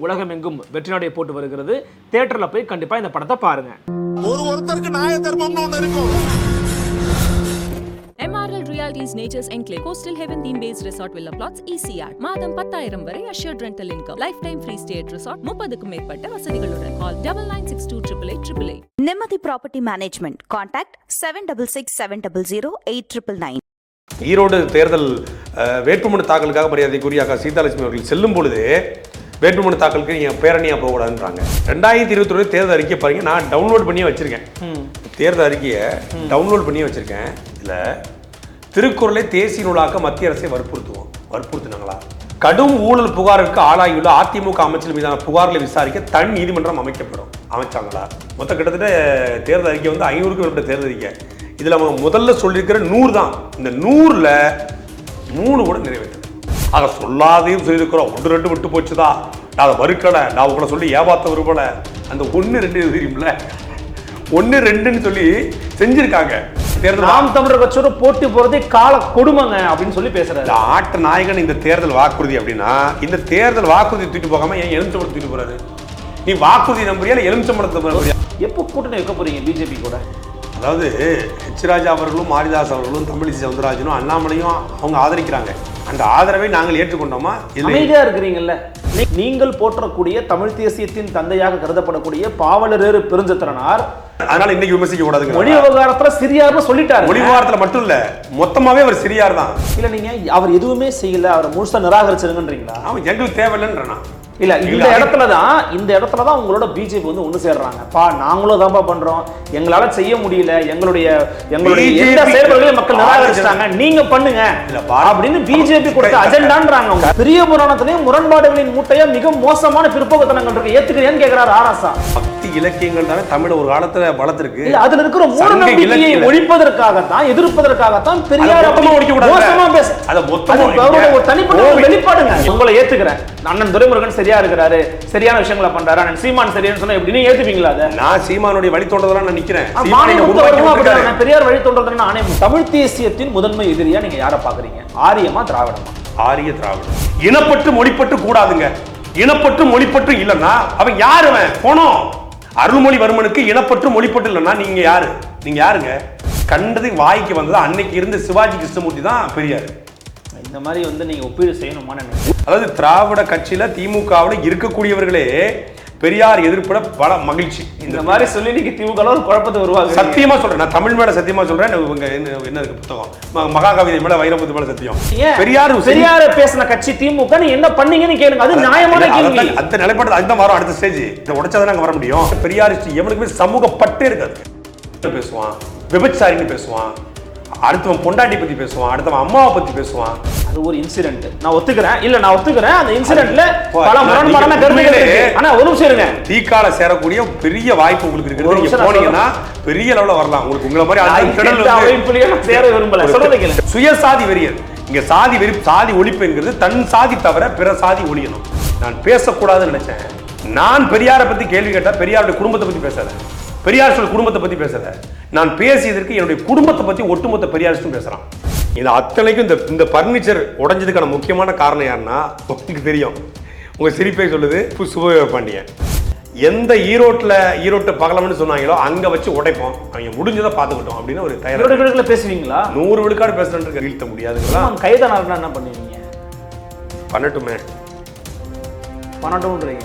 உலகமெங்கும் வெற்றி நடை போட்டு வருகிறது. தியேட்டர்ல போய் கண்டிப்பா இந்த படத்தை பாருங்க. ஒருத்தருக்கு நியாய தர்மம்னு ஒன்று இருக்கும். MRL Realty's Nature's Enclave Coastal Heaven theme based resort villa plots ECR மாதம் 10,000 வரை assured rental income lifetime free stay at resort 30க்கும் மேற்பட்ட வசதிகளுடன் call 9962888888. நிம்மதி ப்ராப்பர்ட்டி மேனேஜ்மெண்ட் கான்டாக்ட் 7667008999. ஈரோடு தேர்தல் வேட்புமனு தாக்கலுக்காக மரியாதைக்குரிய அக்கா சீதாலட்சுமி அவர்கள் செல்லும் பொழுது வேட்புமனு தாக்கலுக்கு நீங்கள் பேரணியாக போகக்கூடாதுன்றாங்க. 2021 தேர்தல் அறிக்கையை பாருங்க, நான் டவுன்லோட் பண்ணியே வச்சிருக்கேன். தேர்தல் அறிக்கையை டவுன்லோட் பண்ணியே வச்சிருக்கேன். இதில் திருக்குறளை தேசிய நூலாக்க மத்திய அரசை வற்புறுத்தினாங்களா? கடும் ஊழல் புகாருக்கு ஆளாகியுள்ள அதிமுக அமைச்சர் மீதான புகார்களை விசாரிக்க தனி நீதிமன்றம் அமைச்சாங்களா? மொத்தம் கிட்டத்தட்ட தேர்தல் அறிக்கை வந்து 500க்கும் மேற்பட்ட தேர்தல் அறிக்கை. இதில் அவங்க முதல்ல சொல்லியிருக்கிற 100 தான். இந்த 100ல் 3 கூட நிறைவேற்றது. அதை சொல்லாதையும் சொல்லியிருக்கிறோம். 1 2 விட்டு போச்சுதா, நான் அதை மறுக்கலை, நான் உங்களை சொல்லி ஏமாத்த விரும்பலை. அந்த 1 2 தெரியும்ல, 1 2ன்னு சொல்லி செஞ்சிருக்காங்க. நாம் தமிழர் கட்சியோட போட்டி போறதே கால கொடுமைங்க அப்படின்னு சொல்லி பேசுறாரு. ஆட்ட நாயகன் இந்த தேர்தல் வாக்குறுதி அப்படின்னா, இந்த தேர்தல் வாக்குறுதி தூக்கிட்டு போகாம ஏன் எலுமிச்சம்பழத்தை தூக்கிட்டு போறாரு? நீ வாக்குறுதி நம்புறியா இல்ல எலுமிச்சம்பழத்தை நம்புறியா? எப்போ கூட்டணி வைக்க போறீங்க பிஜேபி கூட? அதாவது ஹெச் ராஜா அவர்களும் மாரிதாஸ் அவர்களும் தமிழிசை சவுந்தரராஜனும் அண்ணாமலையும் அவங்க ஆதரிக்கிறாங்க. அந்த ஆதரவை நாங்கள் ஏற்றுக்கொண்டோமா? அமைதியா இருக்கிறீங்கல்ல. நீங்கள் போற்றக்கூடிய தமிழ் தேசியத்தின் தந்தையாக கருதப்படக்கூடிய பாவலரேறு பெருஞ்சத்திரனார் அதனால இன்னைக்கு விமர்சிக்க கூடாது. மொழி விவகாரத்துல சிறியார்னு சொல்லிட்டாரு. மொழி விவகாரத்துல மட்டும் இல்ல, மொத்தமாவே அவர் சிறியார் தான். இல்ல நீங்க அவர் எதுவுமே செய்யல, அவரை முழுசா நிராகரிச்சிருங்கன்றீங்களா? அவன் எங்களுக்கு தேவையில்லைன்றா. இல்ல இந்த இடத்துல தான் உங்களோட பிஜேபி வந்து ஒண்ணு சேர்றாங்க. நாங்களும் தான்ப்பா பண்றோம், எங்களால செய்ய முடியல, எங்களுடைய எந்த செயல்பாடுகளையும் மக்கள் நிராகரிச்சிட்டாங்க, நீங்க பண்ணுங்க அப்படின்னு பிஜேபி கொடுத்த அஜெண்டான்றாங்க. பெரிய புராணத்திலையும் முரண்பாடுகளின் மூட்டையா மிக மோசமான பிற்போக்குத்தனங்கள் இருக்கு, ஏத்துக்கிறேன்னு கேக்குறாரு ஆராசா. பக்தி இலக்கியங்கள் தானே தமிழ் ஒரு காலத்துல வளர்த்திருக்கு. அதுல இருக்கிற மூட நம்பிக்கையை ஒழிப்பதற்காகத்தான், எதிர்ப்பதற்காகத்தான் பெரியார் மோசமா பேச ஒரு தனிப்பட்ட வெளிப்பாடுங்க. உங்களை ஏத்துக்கிறேன், அண்ணன் துரைமுருகன் சரியா இருக்கிறாரு, சரியான விஷயங்களை பண்றாரு, அண்ணன் சீமான் சரியானு சொன்னா எப்படி நீங்க ஏத்துப்பீங்களா? அதை நான் சீமானுடைய வழித்தோன்றதெல்லாம் நான் நிக்கிறேன். பெரியார் வழித்தோன்றதுன்னு நானே. தமிழ் தேசியத்தின் முதன்மை எதிரியா நீங்க யாரை பாக்குறீங்க? ஆரியமா திராவிடமா? ஆரிய திராவிடம். இனப்பற்று மொழிப்பற்று கூடாதுங்க. இனப்பற்று மொழிப்பற்று இல்லைன்னா அவன் யாரு? அவன் போனோம். அருள்மொழிவர்மனுக்கு இனப்பற்று மொழிப்பற்று இல்லைன்னா நீங்க யாரு? நீங்க யாருங்க? கண்டது வாய்க்கு வந்தது அன்னைக்கு இருந்த சிவாஜி கிருஷ்ணமூர்த்தி தான் பெரியார். இந்த மாதிரி வந்து நீங்க ஒப்பீடு செய்யணுமா? அதாவது திராவிட கட்சியில திமுகவில் இருக்கக்கூடியவர்களே பெரியார் எதிர்ப்பட பல மகிழ்ச்சி. இந்த மாதிரி சொல்லி நீங்க திமுக ஒரு குழப்பத்தை உருவாங்க. சத்தியமா சொல்றேன், நான் தமிழ் மேல சத்தியமா சொல்றேன். என்ன புத்தகம் மகாகவிதை மேல வைரமுத்து மேல சத்தியம். பெரியார் பேசின கட்சி திமுக, நீ என்ன பண்ணீங்கன்னு கேளுங்க, அது நியாயமான கேள்வி. அந்த நிலைப்பாடு அதுதான் வரும் அடுத்த ஸ்டேஜ். இதை உடைச்சாதான் நாங்க வர முடியும். பெரியாரிஸ்ட் எவனுக்குமே சமூக பட்டே இருக்காது. பேசுவான், விபச்சாரின்னு பேசுவான், அடுத்தவன் பொண்டாட்டி பத்தி பேசுவான், அடுத்தவன் அம்மாவை பத்தி பேசுவான். அது ஒரு இன்சிடென்ட், நான் ஒத்துக்கிறேன். அந்த இன்சிடென்ட்ல பல முரண்பாடான கருத்துக்கள் இருக்கு. ஆனா ஒரு நிமிஷம் இருங்க, தீக்கால சேரக்கூடிய பெரிய வாய்ப்பு உங்களுக்கு இருக்கு. நீங்க போனீங்கன்னா பெரிய லெவல்ல வரலாம். உங்களுக்கு உங்கள மாதிரி சேர விரும்பல சொல்றதை கேளுங்க. சுயசாதி வெறியர் இங்க சாதி வெறி, சாதி ஒழிப்புங்கிறது தன் சாதி தவிர பிற சாதி ஒழியணும். நான் பேசக்கூடாதுன்னு நினைச்சேன். நான் பெரியாரை பத்தி கேள்வி கேட்டா பெரியாருடைய குடும்பத்தை பத்தி பேசல, பெரியார் சொல்ல குடும்பத்தை பத்தி பேசல. நான் பேசியதற்கு என்னுடைய குடும்பத்தை பத்தி ஒட்டுமொத்த பெரியாரிஸ்டும் பேசுறான். இது அத்தனைக்கும் இந்த பர்னிச்சர் உடைஞ்சதுக்கான முக்கியமான காரணம் யாருன்னா உங்களுக்கு தெரியும். உங்க சிரிப்பை சொல்லுது சுப பாண்டியன். எந்த ஈரோட்டு பகலம்னு சொன்னாங்களோ அங்க வச்சு உடைப்போம், அவங்க முடிஞ்சதை பார்த்துக்கிட்டோம் அப்படின்னு ஒரு தயாரிப்பு பேசுவீங்களா? 100 விழுக்காடு பேசுறேன். வீழ்த்த முடியாதுங்களா? கைதானா என்ன பண்ணுவீங்க? பண்ணட்டுமே, பண்ணட்டும்ங்கிறேன்.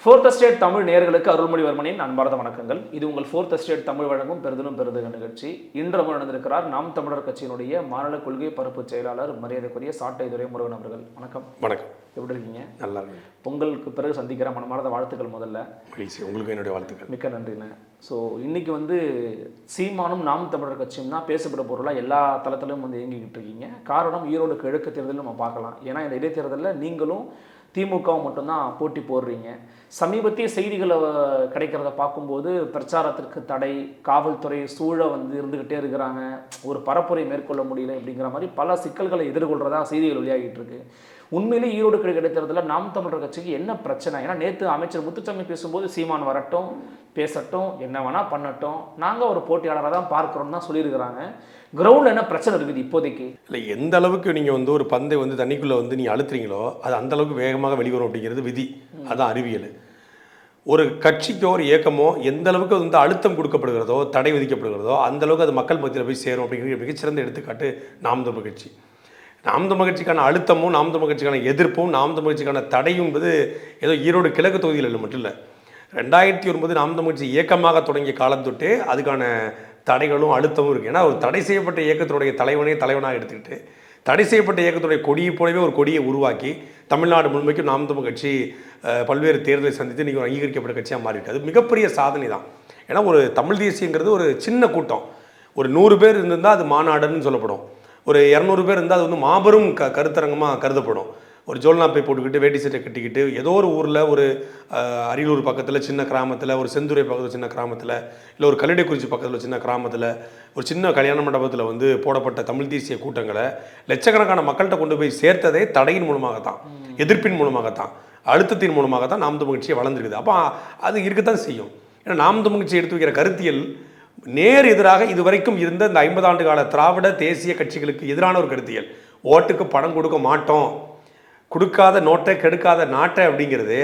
ஃபோர்த் எஸ்டேட் தமிழ் நேயர்களுக்கு அருள்மொழிவர்மனின் அன்பார்ந்த வணக்கங்கள். இது உங்கள் ஃபோர்த் எஸ்டேட் தமிழ் வழங்கும் பெரிதும் பெரிதுக நிகழ்ச்சி. இன்று நடந்திருக்கிறார் நாம் தமிழர் கட்சியினுடைய மாநில கொள்கை பரப்பு செயலாளர் மரியாதைக்குரிய சாட்டை துரைமுருகன் அவர்கள். வணக்கம். வணக்கம். எப்படி இருக்கீங்க? நல்லா இருக்கு. பொங்கலுக்கு பிறகு சந்திக்கிற மனமார்ந்த வாழ்த்துக்கள். முதல்ல உங்களுக்கு என்னுடைய வாழ்த்துக்கள். மிக்க நன்றிண்ணே. ஸோ இன்னைக்கு வந்து சீமானும் நாம் தமிழர் கட்சியும் தான் பேசப்பட பொருளாக எல்லா தளத்திலும் வந்து இயங்கிக்கிட்டு இருக்கீங்க. காரணம் ஈரோடு கிழக்கு தேர்தல் நம்ம பார்க்கலாம். ஏன்னா இந்த இடைத்தேர்தலில் நீங்களும் திமுகவும் மட்டும்தான் போட்டி போடுறீங்க. சமீபத்திய செய்திகளை கிடைக்கிறத பார்க்கும்போது பிரச்சாரத்திற்கு தடை, காவல்துறை சூழ வந்து இருந்துக்கிட்டே இருக்கிறாங்க, ஒரு பரப்புரை மேற்கொள்ள முடியல அப்படிங்கிற மாதிரி பல சிக்கல்களை எதிர்கொள்கிறதா செய்திகள் வெளியாகிட்டு இருக்கு. உண்மையிலே ஈரோடு கிடைக்கிறதுல நாம் தமிழர் கட்சிக்கு என்ன பிரச்சனை? ஏன்னா நேற்று அமைச்சர் முத்துசாமி பேசும்போது சீமான் வரட்டும், பேசட்டும், என்ன வேணா பண்ணட்டும், நாங்கள் ஒரு போட்டியாளராக தான் பார்க்குறோம் தான் சொல்லியிருக்கிறாங்க. கிரவுண்டில் என்ன பிரச்சனை இருக்குது இப்போதைக்கு? இல்லை, எந்த அளவுக்கு நீங்கள் வந்து ஒரு பந்தை வந்து தண்ணிக்குள்ளே வந்து நீங்கள் அழுத்துறீங்களோ அது அந்த அளவுக்கு வேகமாக வெளிவரும் அப்படிங்கிறது விதி. அதுதான் அறிவியல். ஒரு கட்சிக்கோ ஒரு இயக்கமோ எந்த அளவுக்கு வந்து அழுத்தம் கொடுக்கப்படுகிறதோ, தடை விதிக்கப்படுகிறதோ, அந்த அளவுக்கு அது மக்கள் மத்தியில் போய் சேரும் அப்படிங்கிற மிகச்சிறந்த எடுத்துக்காட்டு நாம் தமிழர் கட்சி. நாம் தமிழர் கட்சிக்கான அழுத்தமும், நாம் தமிழர் கட்சிக்கான எதிர்ப்பும், நாம் தமிழர் கட்சிக்கான தடையும் என்பது ஏதோ ஈரோடு கிழக்கு தொகுதியில் மட்டும் இல்லை. 2009 நாம் தமிழர் கட்சி இயக்கமாக தொடங்கிய காலம் தொட்டே அதுக்கான தடைகளும் அழுத்தமும் இருக்குது. ஏன்னா ஒரு தடை செய்யப்பட்ட இயக்கத்தினுடைய தலைவனாக எடுத்துக்கிட்டு தடை செய்யப்பட்ட இயக்கத்துடைய கொடியை போலவே ஒரு கொடியை உருவாக்கி தமிழ்நாடு முழுமைக்கும் நாம் தமிழர் கட்சி பல்வேறு தேர்தலை சந்தித்து இன்றைக்கி ஒரு அங்கீகரிக்கப்பட்ட கட்சியாக மாறியிருக்கு. அது மிகப்பெரிய சாதனை தான். ஏன்னா ஒரு தமிழ் தேசியங்கிறது ஒரு சின்ன கூட்டம். ஒரு 100 பேர் இருந்திருந்தால் அது மாநாடுன்னு சொல்லப்படும். ஒரு 200 பேர் இருந்தால் அது வந்து மாபெரும் கருத்தரங்கமாக கருதப்படும். ஒரு ஜோல்னாப்பை போட்டுக்கிட்டு வேட்டி சட்டை கட்டிக்கிட்டு ஏதோ ஒரு ஊரில், ஒரு அரியலூர் பக்கத்தில் சின்ன கிராமத்தில், ஒரு செந்துறை பக்கத்தில் சின்ன கிராமத்தில், இல்லை ஒரு கல்லிடைக்குறிச்சி பக்கத்தில் சின்ன கிராமத்தில், ஒரு சின்ன கல்யாண மண்டபத்தில் வந்து போடப்பட்ட தமிழ் தேசிய கூட்டங்களை லட்சக்கணக்கான மக்கள்கிட்ட கொண்டு போய் சேர்த்ததே தடையின் மூலமாகத்தான், எதிர்ப்பின் மூலமாகத்தான், அழுத்தத்தின் மூலமாகத்தான் நாம் தமிழர் கட்சியை வளர்ந்துருக்குது. அப்போ அது இருக்கத்தான் செய்யும். ஏன்னா நாம் தமிழர் கட்சி எடுத்து வைக்கிற கருத்தியல் நேர் எதிராக இதுவரைக்கும் இருந்த இந்த 50 ஆண்டு கால திராவிட தேசிய கட்சிகளுக்கு எதிரான ஒரு கருத்தியல். ஓட்டுக்கு பணம் கொடுக்க மாட்டோம், கொடுக்காத நோட்டை கெடுக்காத நாட்டை அப்படிங்கிறது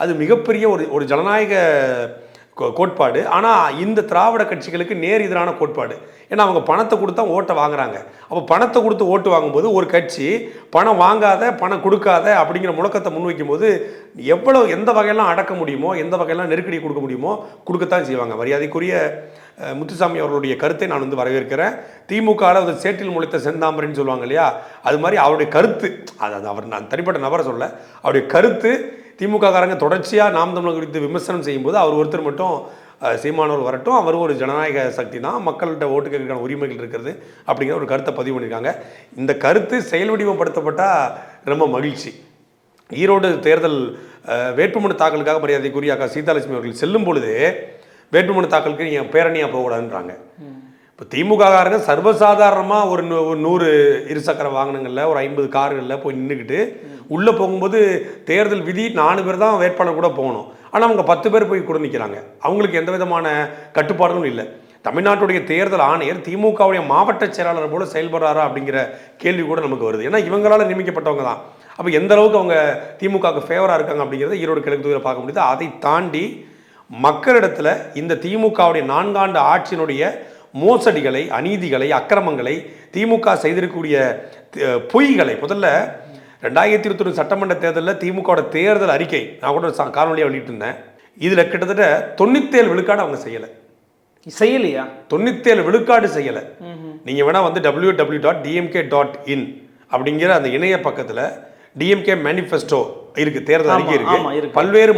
அது மிகப்பெரிய ஒரு ஜனநாயக கோட்பாடு. ஆனால் இந்த திராவிட கட்சிகளுக்கு நேர் எதிரான கோட்பாடு. ஏன்னா அவங்க பணத்தை கொடுத்தா ஓட்டை வாங்குறாங்க. அப்போ பணத்தை கொடுத்து ஓட்டு வாங்கும்போது ஒரு கட்சி பணம் வாங்காத, பணம் கொடுக்காத அப்படிங்கிற முழக்கத்தை முன்வைக்கும் போது எந்த வகையெல்லாம் அடக்க முடியுமோ, எந்த வகையெல்லாம் நெருக்கடி கொடுக்க முடியுமோ கொடுக்கத்தான் செய்வாங்க. மரியாதைக்குரிய முத்துசாமி அவர்களுடைய கருத்தை நான் வந்து வரவேற்கிறேன். திமுகவில் சேற்றில் முளைத்த செந்தாமரைன்னு சொல்லுவாங்க இல்லையா, அது மாதிரி அவருடைய கருத்து, அது அவர் நான் தனிப்பட்ட நபரை சொல்ல, அவருடைய கருத்து திமுககாரங்க தொடர்ச்சியாக நாம் தமிழர் குறித்து விமர்சனம் செய்யும்போது அவர் ஒருத்தர் மட்டும் சீமானவர் வரட்டும், அவர் ஒரு ஜனநாயக சக்தி தான், மக்கள்கிட்ட ஓட்டு கேட்கறதுக்கான உரிமைகள் இருக்கிறது அப்படிங்கிற ஒரு கருத்தை பதிவு பண்ணியிருக்காங்க. இந்த கருத்து செயல் வடிவப்படுத்தப்பட்டால் ரொம்ப மகிழ்ச்சி. ஈரோடு தேர்தல் வேட்புமனு தாக்கலுக்காக மரியாதைக்குரிய அக்கா சீதாலட்சுமி அவர்கள் செல்லும் பொழுது வேட்புமனு தாக்கலுக்கு நீங்கள் பேரணியாக போகக்கூடாதுன்றாங்க. இப்போ திமுககாரங்க சர்வசாதாரணமாக ஒரு 100 இருசக்கர வாகனங்களில், ஒரு 50 கார்களில் போய் நின்றுக்கிட்டு உள்ளே போகும்போது தேர்தல் விதி 4 பேர் தான் வேட்பாளர் கூட போகணும். ஆனால் அவங்க 10 பேர் போய் கூட நிற்கிறாங்க. அவங்களுக்கு எந்த விதமான கட்டுப்பாடும் இல்லை. தமிழ்நாட்டுடைய தேர்தல் ஆணையர் திமுகவுடைய மாவட்ட செயலாளர் போல செயல்படுறாரா அப்படிங்கிற கேள்வி கூட நமக்கு வருது. ஏன்னா இவங்களால் நியமிக்கப்பட்டவங்க தான். அப்போ எந்த அளவுக்கு அவங்க திமுகவுக்கு ஃபேவராக இருக்காங்க அப்படிங்கிறத ஈரோடு கிழக்கு தொகுதியில் பார்க்க முடியுது. அதை தாண்டி மக்களிடத்தில் இந்த திமுகவுடைய 4 ஆண்டு ஆட்சியினுடைய மோசடிகளை, அநீதிகளை, அக்கிரமங்களை, திமுக செய்திருக்கக்கூடிய பொய்களை, முதல்ல 2021 சட்டமன்ற தேர்தலில் திமுகவோட தேர்தல் அறிக்கை நான் கூட காணொலியாக வெளியிட்டு இருந்தேன். இதில் கிட்டத்தட்ட 97 விழுக்காடு அவங்க செய்யலையா? 97 விழுக்காடு செய்யலை. நீங்கள் வேணால் வந்து www.dmk.in அப்படிங்கிற அந்த இணைய பக்கத்தில் டிஎம்கே மேனிஃபெஸ்டோ இருக்குது, தேர்தல் அறிக்கை இருக்குது, பல்வேறு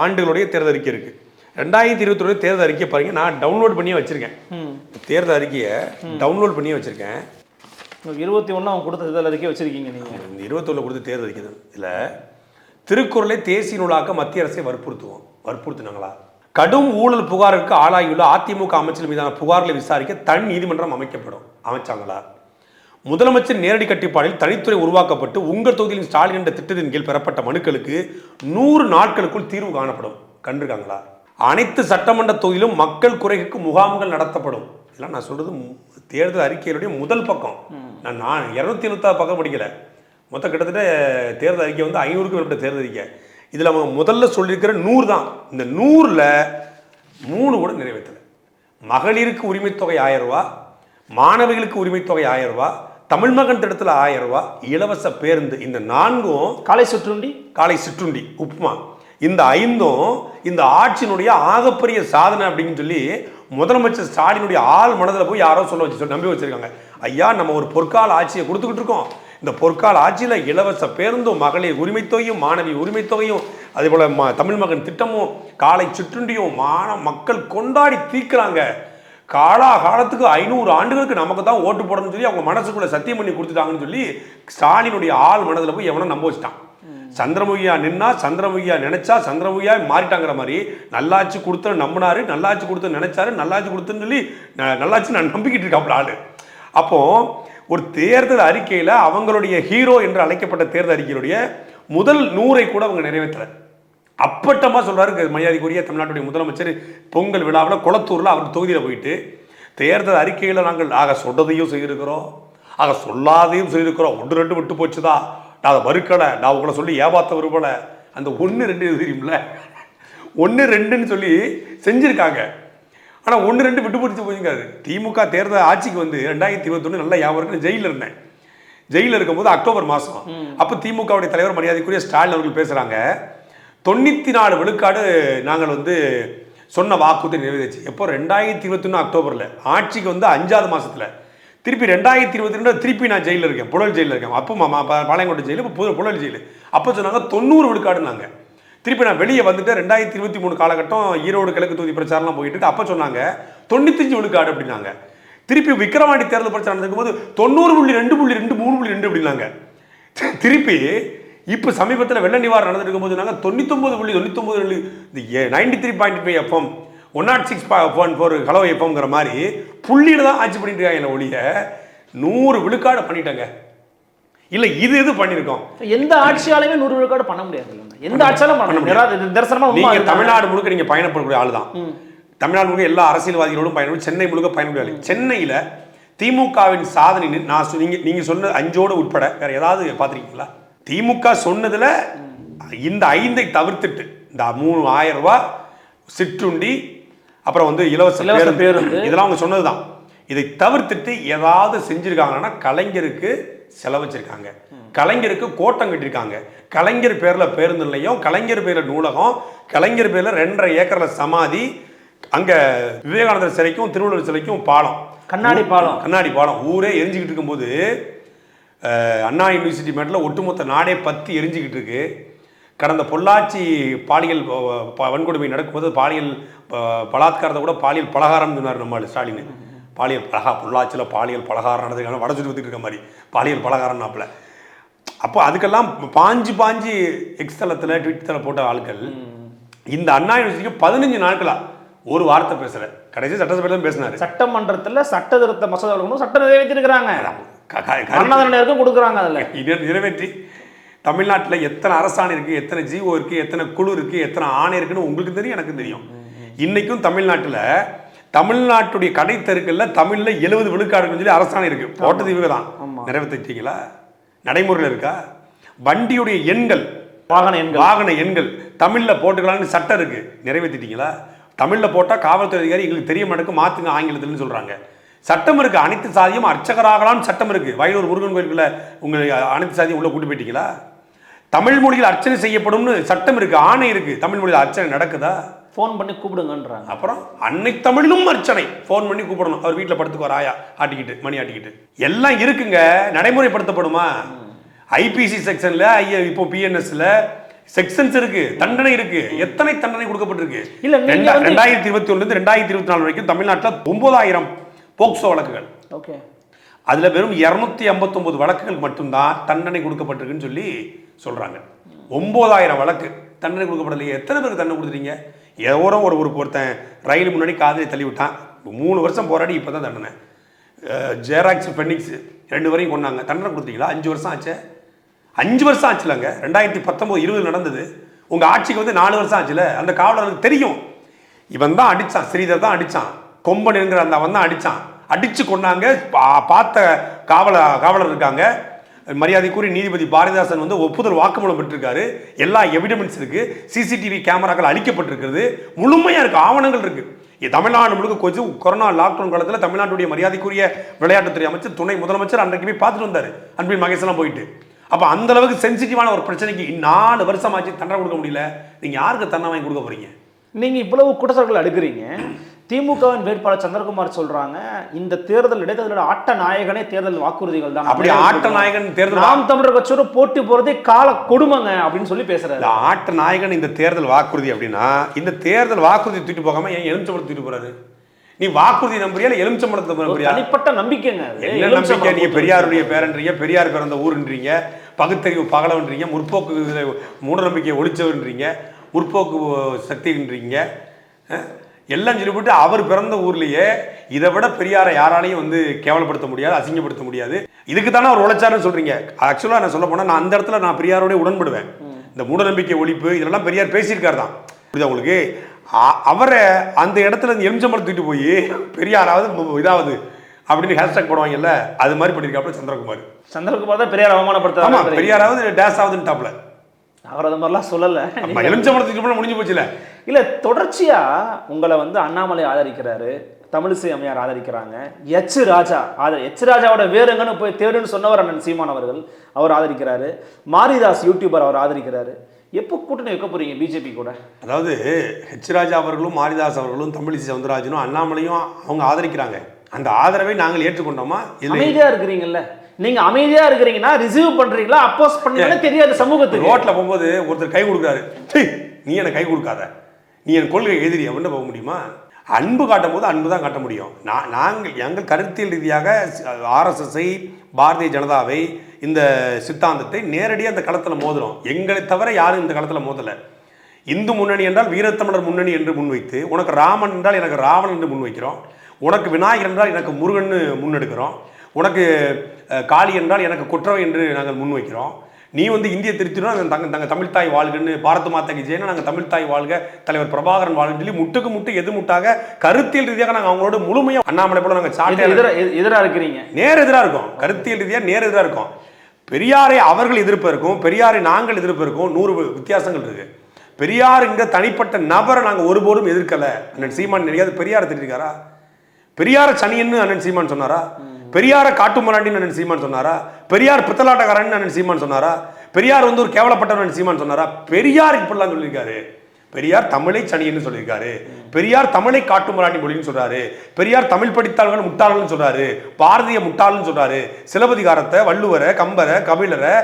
ஆண்டுகளுடைய தேர்தல் அறிக்கை இருக்குது. 2021 தேர்தல் அறிக்கை பாருங்க, நான் டவுன்லோட் பண்ணியே வச்சுருக்கேன். தேர்தல் அறிக்கையை டவுன்லோட் பண்ணியே வச்சுருக்கேன். 21 அவங்க கொடுத்த தேர்தல் அறிக்கை வச்சுருக்கீங்க நீங்கள். இந்த 21 கொடுத்த தேர்தல் அறிக்கை தான். இதில் திருக்குறளை தேசிய நூலாக்க மத்திய அரசை வற்புறுத்தினாங்களா? கடும் ஊழல் புகாருக்கு ஆளாகியுள்ள அதிமுக அமைச்சர் மீதான புகார்களை விசாரிக்க தனி நீதிமன்றம் அமைச்சாங்களா? முதலமைச்சர் நேரடி கட்டுப்பாடில் தனித்துறை உருவாக்கப்பட்டு உங்கள் தொகுதியில் ஸ்டாலின் என்ற திட்டத்தின் கீழ் பெறப்பட்ட மனுக்களுக்கு 100 நாட்களுக்குள் தீர்வு கண்டிருக்காங்களா? அனைத்து சட்டமன்ற தொகுதியிலும் மக்கள் குறைகளுக்கு முகாம்கள் நடத்தப்படும். இதெல்லாம் நான் சொல்றது தேர்தல் அறிக்கையினுடைய முதல் பக்கம். நான் 276 பக்கம் படிக்கல. மொத்தம் கிட்டத்தட்ட தேர்தல் அறிக்கை வந்து 500க்கும் மேற்பட்ட தேர்தல் அறிக்கை. இதில் அவங்க முதல்ல சொல்லியிருக்கிற 100 தான். இந்த 100ல் 3 கூட நிறைவேற்றலை. மகளிருக்கு உரிமைத்தொகை 1000 ரூபா, மாணவிகளுக்கு உரிமைத்தொகை 1000 ரூபா, தமிழ் மகன் திட்டத்தில் 1000 ரூபா, இலவச பேருந்து, இந்த 4ம் காலை சிற்றுண்டி, உப்புமா, இந்த 5ம் இந்த ஆட்சியினுடைய ஆகப்பெரிய சாதனை அப்படின்னு சொல்லி முதலமைச்சர் ஸ்டாலினுடைய ஆள் மனதில் போய் யாரோ சொல்லி நம்பி வச்சிருக்காங்க. ஐயா, நம்ம ஒரு பொற்கால ஆட்சியை கொடுத்துக்கிட்டு இருக்கோம். இந்த பொற்கால ஆட்சியில் இலவச பேருந்தும், மகளிர் உரிமைத்தொகையும், மாணவி உரிமைத்தொகையும், அதே போல தமிழ் மகன் திட்டமும், காலை சிற்றுண்டியும் மக்கள் கொண்டாடி தீர்க்கிறாங்க. காலத்துக்கு 500 ஆண்டுகளுக்கு நமக்கு தான் ஓட்டு போடணும்னு சொல்லி அவங்க மனசுக்குள்ள சத்தியம் பண்ணி கொடுத்துட்டாங்கன்னு சொல்லி ஸ்டாலினுடைய ஆள் மனதில் போய் எவனோ நம்ப வச்சுட்டான். சந்திரமுகியா நின்னா, சந்திரமுகியா நினைச்சா, சந்திரமுகியா மாறிட்டாங்கிற மாதிரி நல்லாட்சி கொடுத்து நம்பினாரு, நல்லாட்சி கொடுத்து நினைச்சாரு, நல்லாட்சி கொடுத்துன்னு சொல்லி நல்லாட்சி நான் நம்பிக்கிட்டு இருக்காப்புல ஆளு. அப்போ ஒரு தேர்தல் அறிக்கையில் அவங்களுடைய ஹீரோ என்று அழைக்கப்பட்ட தேர்தல் அறிக்கையுடைய முதல் 100 கூட அவங்க நிறைவேற்றல. அப்பட்டமா சொல்றாரு மரியாதைக்குரிய தமிழ்நாட்டுடைய முதலமைச்சர் பொங்கல் விழாவில் குளத்தூர்ல அவர் தொகுதியில் போயிட்டு தேர்தல் அறிக்கையில் நாங்கள் ஆக சொன்னதையும் செய்திருக்கிறோம், ஆக சொல்லாதையும் செய்திருக்கிறோம், 1-2 விட்டு போச்சுதா, நான் அதை மறுக்கலை, நான் உங்களை சொல்லி ஏமாத்த விரும்பல, அந்த 1-2 தெரியும்ல 1-2ன்னு சொல்லி செஞ்சிருக்காங்க. ஆனால் 1-2 விட்டு பிடிச்சி போயிருக்காரு. திமுக தேர்தல் ஆட்சிக்கு வந்து 2021 நல்லா யாவருக்கும் ஜெயிலில் இருந்தேன். ஜெயிலில் இருக்கும்போது அக்டோபர் மாதம் அப்போ திமுகவுடைய தலைவர் மரியாதைக்குரிய ஸ்டாலின் அவர்கள் பேசுகிறாங்க, 94 விழுக்காடு நாங்கள் வந்து சொன்ன வாக்குறுதி நிறைவேறிச்சு. எப்போ 2021 அக்டோபரில் ஆட்சிக்கு வந்து 5ஆவது மாதத்தில் திருப்பி 2022 திருப்பி நான் ஜெயிலில் இருக்கேன், புழல் ஜெயிலில் இருக்கேன். அப்போ பாளையங்கோட்டை ஜெயிலு, இப்போ புழல் ஜெயிலு. அப்போ சொன்னாங்க 90 விழுக்காடுனாங்க. திருப்பி நான் வெளியே வந்துட்டு 2023 காலகட்டம் ஈரோடு கிழக்கு தொகுதி பிரச்சாரம்லாம் போயிட்டு இருக்கு. அப்போ சொன்னாங்க 95 விழுக்காடு அப்படின்னாங்க. திருப்பி விக்கிரவாண்டி தேர்தல் பிரச்சாரம் நடக்கும்போது 90.2.2 3.2 அப்படின்னாங்க. திருப்பி இப்போ சமீபத்தில் வெள்ள நிவாரணம் நடந்துருக்கும் போது நாங்கள் 99.99 93.5 FM 106.4 ஹலோ எஃப்எம்ங்கிற மாதிரி புள்ளியில் தான் ஆட்சி பண்ணிட்டு இருக்காங்க ஒழிய 100 விழுக்காடு பண்ணிட்டாங்க. இல்லை இது பண்ணியிருக்கோம். எந்த ஆட்சியாலுமே 100 விழுக்காடு பண்ண முடியாது. எந்த ஆட்சியாலும் பண்ண முடியாது. நீங்கள் தமிழ்நாடு முழுக்க நீங்கள் பயணப்படக்கூடிய ஆள் தான். தமிழ்நாடு முழுக்க எல்லா அரசியல்வாதிகளோடும் பயணப்படும், சென்னை முழுக்க பயணப்படாது. சென்னையில் திமுகவின் சாதனை நீங்கள் சொன்ன 5 உட்பட வேற ஏதாவது பார்த்துருக்கீங்களா? திமுக சொன்னதுல இந்த 5ஐ தவிர்த்துட்டு இந்த 3000 ரூபாய் சிற்றுண்டி, அப்புறம் வந்து இலவச பேருந்து, இதெல்லாம் அவங்க சொன்னதுதான். இதை தவிர்த்துட்டு ஏதாவது செஞ்சிருக்காங்கன்னா கலைஞருக்கு செலவச்சிருக்காங்க, கலைஞருக்கு கோட்டம் கட்டியிருக்காங்க, கலைஞர் பேர்ல பேருந்து நிலையம், கலைஞர் பேர்ல நூலகம், கலைஞர் பேர்ல 2.5 ஏக்கர்ல சமாதி, அங்க விவேகானந்தர் சிலைக்கும் திருவள்ளுவர் சிலைக்கும் பாலம், கண்ணாடி பாலம் ஊரே எரிஞ்சுக்கிட்டு இருக்கும்போது அண்ணா யூனிவர்சிட்டி மேட்டில் ஒட்டுமொத்த நாடே பற்றி எரிஞ்சுக்கிட்டு இருக்கு. கடந்த பொள்ளாச்சி பாலியல் வன்கொடுமை நடக்கும்போது பாலியல் பலாத்காரத்தை கூட பாலியல் பலகாரம் சொன்னார் நம்ம ஸ்டாலின். பாலியல் பொள்ளாச்சியில் பாலியல் பலகாரம் நடந்ததுக்கான வட சுற்றி இருக்க மாதிரி பாலியல் பலகாரம் நாப்பில். அப்போ அதுக்கெல்லாம் பாஞ்சு எக்ஸ் தளத்தில் ட்விட் தளம் போட்ட ஆட்கள் இந்த அண்ணா யூனிவர்சிட்டிக்கு 15 நாட்களா ஒரு வார்த்தை பேசல. கடைசி சட்டசபையில் தான் பேசினார். சட்டமன்றத்தில் சட்ட திருத்த மசோதா சட்டம் நிறைவேற்றிருக்கிறாங்க, கொடுக்குறாங்க. அதில் நிறைவேற்றி தமிழ்நாட்டில் எத்தனை அரசாணை இருக்குது, எத்தனை ஜிஓ இருக்குது, எத்தனை குழு இருக்குது, எத்தனை ஆணை இருக்குன்னு உங்களுக்கு தெரியும், எனக்கு தெரியும். இன்னைக்கும் தமிழ்நாட்டில் தமிழ்நாட்டுடைய கடை தெருக்களில் தமிழில் 70 விழுக்காடுன்னு சொல்லி அரசாணை இருக்கு, போட்டது இவங்க தான். நிறைவேற்றிட்டீங்களா? நடைமுறையில் இருக்கா? வண்டியுடைய எண்கள், வாகன எண்கள் தமிழில் போட்டுக்கலான்னு சட்டம் இருக்கு, நிறைவேற்றிட்டீங்களா? தமிழில் போட்டால் காவல்துறை அதிகாரி எங்களுக்கு தெரிய மாட்டேங்க, மாற்றுங்க ஆங்கிலத்தில்னு சொல்கிறாங்க. சட்டம் இருக்கு, அனைத்து சாதியும் அர்ச்சகராகலாம்னு சட்டம் இருக்கு. வயலூர் முருகன் கோயிலுக்குள்ள உங்களை அனைத்து சாதியும் உள்ள கூட்டு போயிட்டீங்களா? தமிழ் மொழியில் அர்ச்சனை செய்யப்படும்னு சட்டம் இருக்கு, ஆணை இருக்கு. தமிழ் மொழியில் அர்ச்சனை நடக்குதா? ஃபோன் பண்ணி கூப்பிடுங்கன்றாங்க. அப்புறம் அன்னை தமிழும் அர்ச்சனை ஃபோன் பண்ணி கூப்பிடணும். அவர் வீட்டில் படுத்துக்குவார், ஆயா ஆட்டிக்கிட்டு மணி ஆட்டிக்கிட்டு எல்லாம் இருக்குங்க. நடைமுறைப்படுத்தப்படுமா? ஐபிசி செக்ஷன்ல இப்போ பிஎன்எஸ்ல செக்ஷன்ஸ் இருக்கு, தண்டனை இருக்கு. எத்தனை தண்டனை கொடுக்கப்பட்டிருக்கு? இல்ல 2021 2024 வரைக்கும் தமிழ்நாட்டில் 9000 போக்சோ வழக்குகள். ஓகே, அதுல வெறும் 259 வழக்குகள் மட்டும்தான் தண்டனை கொடுக்கப்பட்டிருக்குன்னு சொல்லி சொல்றாங்க. 9000 வழக்கு தண்டனை கொடுக்கப்படலையே. எத்தனை பேருக்கு தண்டனை கொடுத்துட்டீங்க? எவரோ ஒருத்தன் ரயில் முன்னாடி காதலை தள்ளி விட்டான், 3 வருஷம் போராடி இப்பதான் தண்டனை. ஜெராக்ஸ் பெனிக்ஸ் 2 வரையும் கொண்டாங்க, தண்டனை கொடுத்தீங்களா? 5 வருஷம் ஆச்சு. 5 வருஷம் ஆச்சுலங்க. 2019-20 நடந்தது. உங்க ஆட்சிக்கு வந்து 4 வருஷம் ஆச்சுல. அந்த காவலருக்கு தெரியும் இவன் தான் அடிச்சான், ஸ்ரீதர் தான் அடிச்சான், கொம்பன் என்கிற அந்த அவன் தான் அடிச்சான், அடிச்சு கொண்டாங்க. பார்த்த காவலர் இருக்காங்க. மரியாதைக்குரிய நீதிபதி பாரதிதாசன் வந்து ஒப்புதல் வாக்குமூலம் பெற்றிருக்காரு. எல்லா எவிடன்ஸ் இருக்கு, சிசிடிவி கேமராக்கள் அளிக்கப்பட்டிருக்கிறது, முழுமையா இருக்கு, ஆவணங்கள் இருக்கு. தமிழ்நாடு முழுக்க கொஞ்சம் கொரோனா லாக்டவுன் காலத்தில் தமிழ்நாட்டுடைய மரியாதைக்குரிய விளையாட்டுத்துறை அமைச்சர், துணை முதலமைச்சர் அன்றைக்கு போய் பார்த்துட்டு வந்தார், அன்பில் மகேஷ் எல்லாம் போயிட்டு. அப்போ அந்த அளவுக்கு சென்சிட்டிவான ஒரு பிரச்சனைக்கு 4 வருஷம் ஆச்சு, தண்டனை கொடுக்க முடியல. நீங்க யாருக்கு தண்டனை வாங்கி கொடுக்க போறீங்க? நீங்க இவ்வளவு குற்றச்சாட்டுகள் அடுக்குறீங்க. திமுகவின் வேட்பாளர் சந்திரகுமார் சொல்றாங்க இந்த தேர்தல் இடைத்தேர்தலோட ஆட்ட நாயகனே தேர்தல் வாக்குறுதிகள் தான். அப்படி ஆட்ட நாயகன் தேர்தல் நாம் தமிழர் கட்சியோட போட்டி போறதே கால கொடுமைங்க அப்படின்னு சொல்லி பேசுறாரு. ஆட்ட நாயகன் இந்த தேர்தல் வாக்குறுதி அப்படின்னா இந்த தேர்தல் வாக்குறுதி தூக்கிட்டு போகாம ஏன் எலுமிச்சம்பழத்தை தூக்கிட்டு போறாரு? நீ வாக்குறுதி நம்புறியா இல்ல எலுமிச்சம்பழத்தை நம்புறியா? தனிப்பட்ட நம்பிக்கைங்க. என்ன நம்பிக்கை? நீங்க பெரியாருடைய பேரன்றீங்க, பெரியார் பிறந்த ஊருன்றீங்க, பகுத்தறிவு பகலவன்றீங்க, முற்போக்கு மூட நம்பிக்கையை ஒழிச்சவன்றீங்க, முற்போக்கு சக்தின்றீங்க. எல்லாம் சொல்லிவிட்டு அவர் பிறந்த ஊர்லயே இதை விட பெரியாரை யாராலையும் வந்து கேவலப்படுத்த முடியாது, அசிங்கப்படுத்த முடியாது. இதுக்கு தானே அவர் உழைச்சாருன்னு சொல்றீங்க. ஆக்சுவலா நான் சொல்ல போனா நான் அந்த இடத்துல நான் பெரியாரோட உடன்படுவேன். இந்த மூடநம்பிக்கை ஒழிப்பு இதெல்லாம் பெரியார் பேசியிருக்காரு தான். புரியுதா உங்களுக்கு? அவரை அந்த இடத்துல எம்ஜிஎம் தூக்கிட்டு போய் பெரியாராவது இதாவது அப்படின்னு ஹேஷ்டாக் போடுவாங்கல்ல, அது மாதிரி பண்ணியிருக்காப்புல சந்திரகுமார் தான் பெரியார் அவமானப்படுத்த, பெரியாராவது டேஸ் ஆகுதுன்னு டாப்ல. அவர் அந்த மாதிரிலாம் சொல்லல. எலுமிச்சம்பழத்துக்கு முடிஞ்சு போச்சுல. இல்ல தொடர்ச்சியா உங்களை வந்து அண்ணாமலை ஆதரிக்கிறாரு, தமிழிசை அம்மையார் ஆதரிக்கிறாங்க, எச் ராஜாவோட வேறுங்கன்னு போய் தேடுன்னு சொன்னவர் அண்ணன் சீமான் அவர்கள், அவர் ஆதரிக்கிறாரு. மாரிதாஸ் யூடியூபர் அவர் ஆதரிக்கிறாரு. எப்போ கூட்டணி வைக்க போறீங்க பிஜேபி கூட? அதாவது ஹெச் ராஜா அவர்களும் மாரிதாஸ் அவர்களும் தமிழிசை சவுந்தரராஜனும் அண்ணாமலையும் அவங்க ஆதரிக்கிறாங்க. அந்த ஆதரவை நாங்கள் ஏற்றுக்கொண்டோமா? அமைதியா இருக்கிறீங்கல்ல, நீங்க அமைதியா இருக்கிறீங்கன்னா ரிசீவ் பண்றீங்களா அப்போஸ் பண்ணீங்களா தெரியாது சமூகத்துக்கு. ரோட்ல போகும்போது ஒருத்தர் கை கொடுக்குறாரு, நீ எனக்கு கை கொடுக்காத, நீ என் கொள்கை எதிரி அப்படின்னு போக முடியுமா? அன்பு காட்டும் போது அன்பு தான் காட்ட முடியும். நாங்கள் எங்கள் கருத்தியல் ரீதியாக ஆர்எஸ்எஸ்ஐ, பாரதிய ஜனதாவை, இந்த சித்தாந்தத்தை நேரடியாக அந்த களத்தில் மோதுறோம். எங்களை தவிர யாரும் இந்த களத்தில் மோதலை. இந்து முன்னணி என்றால் வீரத்தமிழர் முன்னணி என்று முன்வைத்து, உனக்கு ராமன் என்றால் எனக்கு ராவன் என்று முன்வைக்கிறோம், உனக்கு விநாயகர் என்றால் எனக்கு முருகன் முன்னெடுக்கிறோம், உனக்கு காளி என்றால் எனக்கு குற்றவை என்று நாங்கள் முன்வைக்கிறோம். நீ வந்து இந்திய திருத்தினோம் நாங்கள் தமிழ்தாய் வாழ்கன்னு பாரத மாதாக்கு ஜெயனா நாங்கள் தமிழ்தாய் வாழ்க, தலைவர் பிரபாகரன் வாழ்கன்னு சொல்லி முட்டுக்கு முட்டு எது முட்டாக கருத்தியல் ரீதியாக நாங்கள் அவங்களோட முழுமையாக அண்ணாமலை போல நாங்கள் சாட்டை எதிராக இருக்கிறீங்க. நேர் எதிராக இருக்கும், கருத்தியல் ரீதியாக நேர் எதிராக இருக்கும். பெரியாரை அவர்கள் எதிர்ப்பு இருக்கும், பெரியாரை நாங்கள் எதிர்ப்பு இருக்கும். 100 வித்தியாசங்கள் இருக்கு. பெரியார் இங்க தனிப்பட்ட நபரை நாங்கள் ஒருபோதும் எதிர்க்கல. அண்ணன் சீமான் நிறையாது பெரியாரை திட்டிருக்காரா? பெரியார சனியன்னு அண்ணன் சீமான் சொன்னாரா? பெரியார காட்டுமராண்டின்னு அண்ணன் சீமான் சொன்னாரா? பெரியார் பித்தலாட்டக்காரன் அண்ணன் சீமான் சொன்னாரா? பெரியார் வந்து ஒரு கேவலப்பட்டவன் சீமான் சொன்னாரா? பெரியார் இப்படிலாம் சொல்லியிருக்காரு. பெரியார் தமிழை சனின்னு சொல்லியிருக்காரு, பெரியார் தமிழை காட்டுமராண்டி மொழின்னு சொல்றாரு, பெரியார் தமிழ் படித்தாள்கள் முட்டாள்னு சொல்றாரு, பாரதிய முட்டாள்னு சொல்றாரு, சிலப்பதிகாரத்தை, வள்ளுவரை, கம்பரை, கபிலரை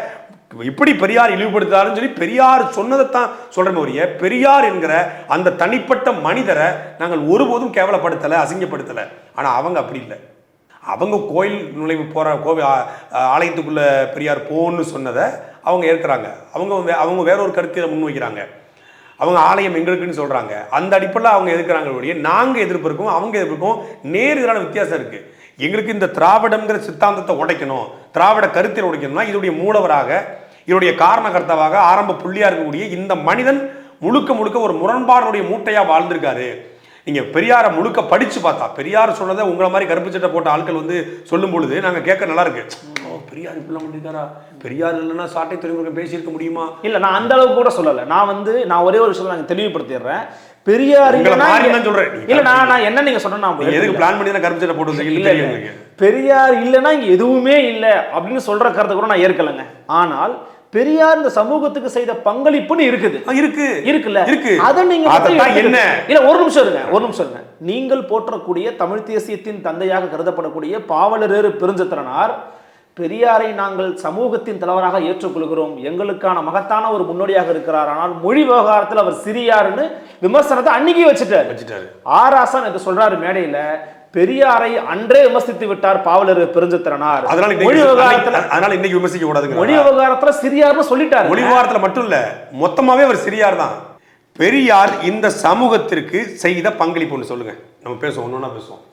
இப்படி பெரியார் இழிவுபடுத்தாலும் சொல்லி பெரியார் சொன்னதைத்தான் சொல்றேன் ஒழிய பெரியார் என்கிற அந்த தனிப்பட்ட மனிதரை நாங்கள் ஒருபோதும் கேவலப்படுத்தலை, அசிங்கப்படுத்தலை. ஆனால் அவங்க அப்படி இல்லை. அவங்க கோயில் நுழைவு போகிற கோவில் ஆலயத்துக்குள்ள பெரியார் போன்னு சொன்னதை அவங்க ஏற்கிறாங்க. அவங்க வேற ஒரு கருத்தை முன்வைக்கிறாங்க. அவங்க ஆலயம் எங்களுக்குன்னு சொல்கிறாங்க. அந்த அடிப்படையில் அவங்க எதிர்க்கிறாங்க ஒழிய நாங்கள் எதிர்ப்பிருக்கோம், அவங்க எதிர்ப்பிருக்கோம். நேர் எதிரான வித்தியாசம் இருக்குது. எங்களுக்கு இந்த திராவிடம்ங்கிற சித்தாந்தத்தை உடைக்கணும், திராவிட கருத்தில் உடைக்கணும்னா இதோடைய மூலவராக, இதோடைய காரணகர்த்தாவாக, ஆரம்ப புள்ளியாக இருக்கக்கூடிய இந்த மனிதன் முழுக்க முழுக்க ஒரு முரண்பாடுடைய மூட்டையாக வாழ்ந்திருக்காரு. நீங்கள் பெரியாரை முழுக்க படித்து பார்த்தா, பெரியார் சொன்னதை உங்களை மாதிரி கருப்பு சட்டை போட்ட ஆட்கள் வந்து சொல்லும் பொழுது நாங்கள் கேட்க நல்லா இருக்கு. பெரியார் இப்படிலாம் பண்ணியிருக்காரா? பெரியார் இல்லைன்னா சாட்டை துறைமுருகன் பேசியிருக்க முடியுமா? இல்லை, நான் அந்த அளவுக்கு கூட சொல்லலை. நான் ஒரே ஒரு விஷயத்தை நாங்கள் தெளிவுபடுத்திடுறேன். பெரியார் சொல்றேன். இல்ல நான் என்ன நீங்க சொன்னா எதுக்கு பிளான் பண்ணி கருப்பு சட்டை போட்டு பெரியார் இல்லைன்னா இங்க எதுவுமே இல்லை அப்படின்னு சொல்ற கருத்தை கூட நான் ஏற்கலைங்க. ஆனால் பெரியார் இந்த சமூகத்துக்கு செய்த பங்களிப்புன்னு இருக்குல்ல, அதை நீங்க என்ன இல்ல ஒரு நிமிஷம் இருங்க. நீங்கள் போற்றக்கூடிய தமிழ் தேசியத்தின் தந்தையாக கருதப்படக்கூடிய பாவலரேறு பெருஞ்சித்திரனார் பெரியாரை நாங்கள் சமூகத்தின் தலைவராக ஏற்றுக்கொள்கிறோம், எங்களுக்கான மகத்தான ஒரு முன்னோடியாக இருக்கிறார், ஆனால் மொழி விவகாரத்தில் அவர் சிறியாருன்னு விமர்சனத்தை அன்னைக்கு வச்சுட்டாரு. ஆராசன் என்று சொல்றாரு மேடையில, பெரியாரை அன்றே விமர்சித்து விட்டார் பாவலர் பெருஞ்சித்திரனார். மொழி விவகாரத்துல சிறியார்னு சொல்லிட்டாரு. மொழி விவகாரத்துல மட்டும் இல்ல, மொத்தமாவே அவர் சிறியார் தான். பெரியார் இந்த சமூகத்திற்கு செய்த பங்களிப்புன்னு சொல்லுங்க, நம்ம பேசுவோம், ஒன்னொன்னா பேசுவோம்.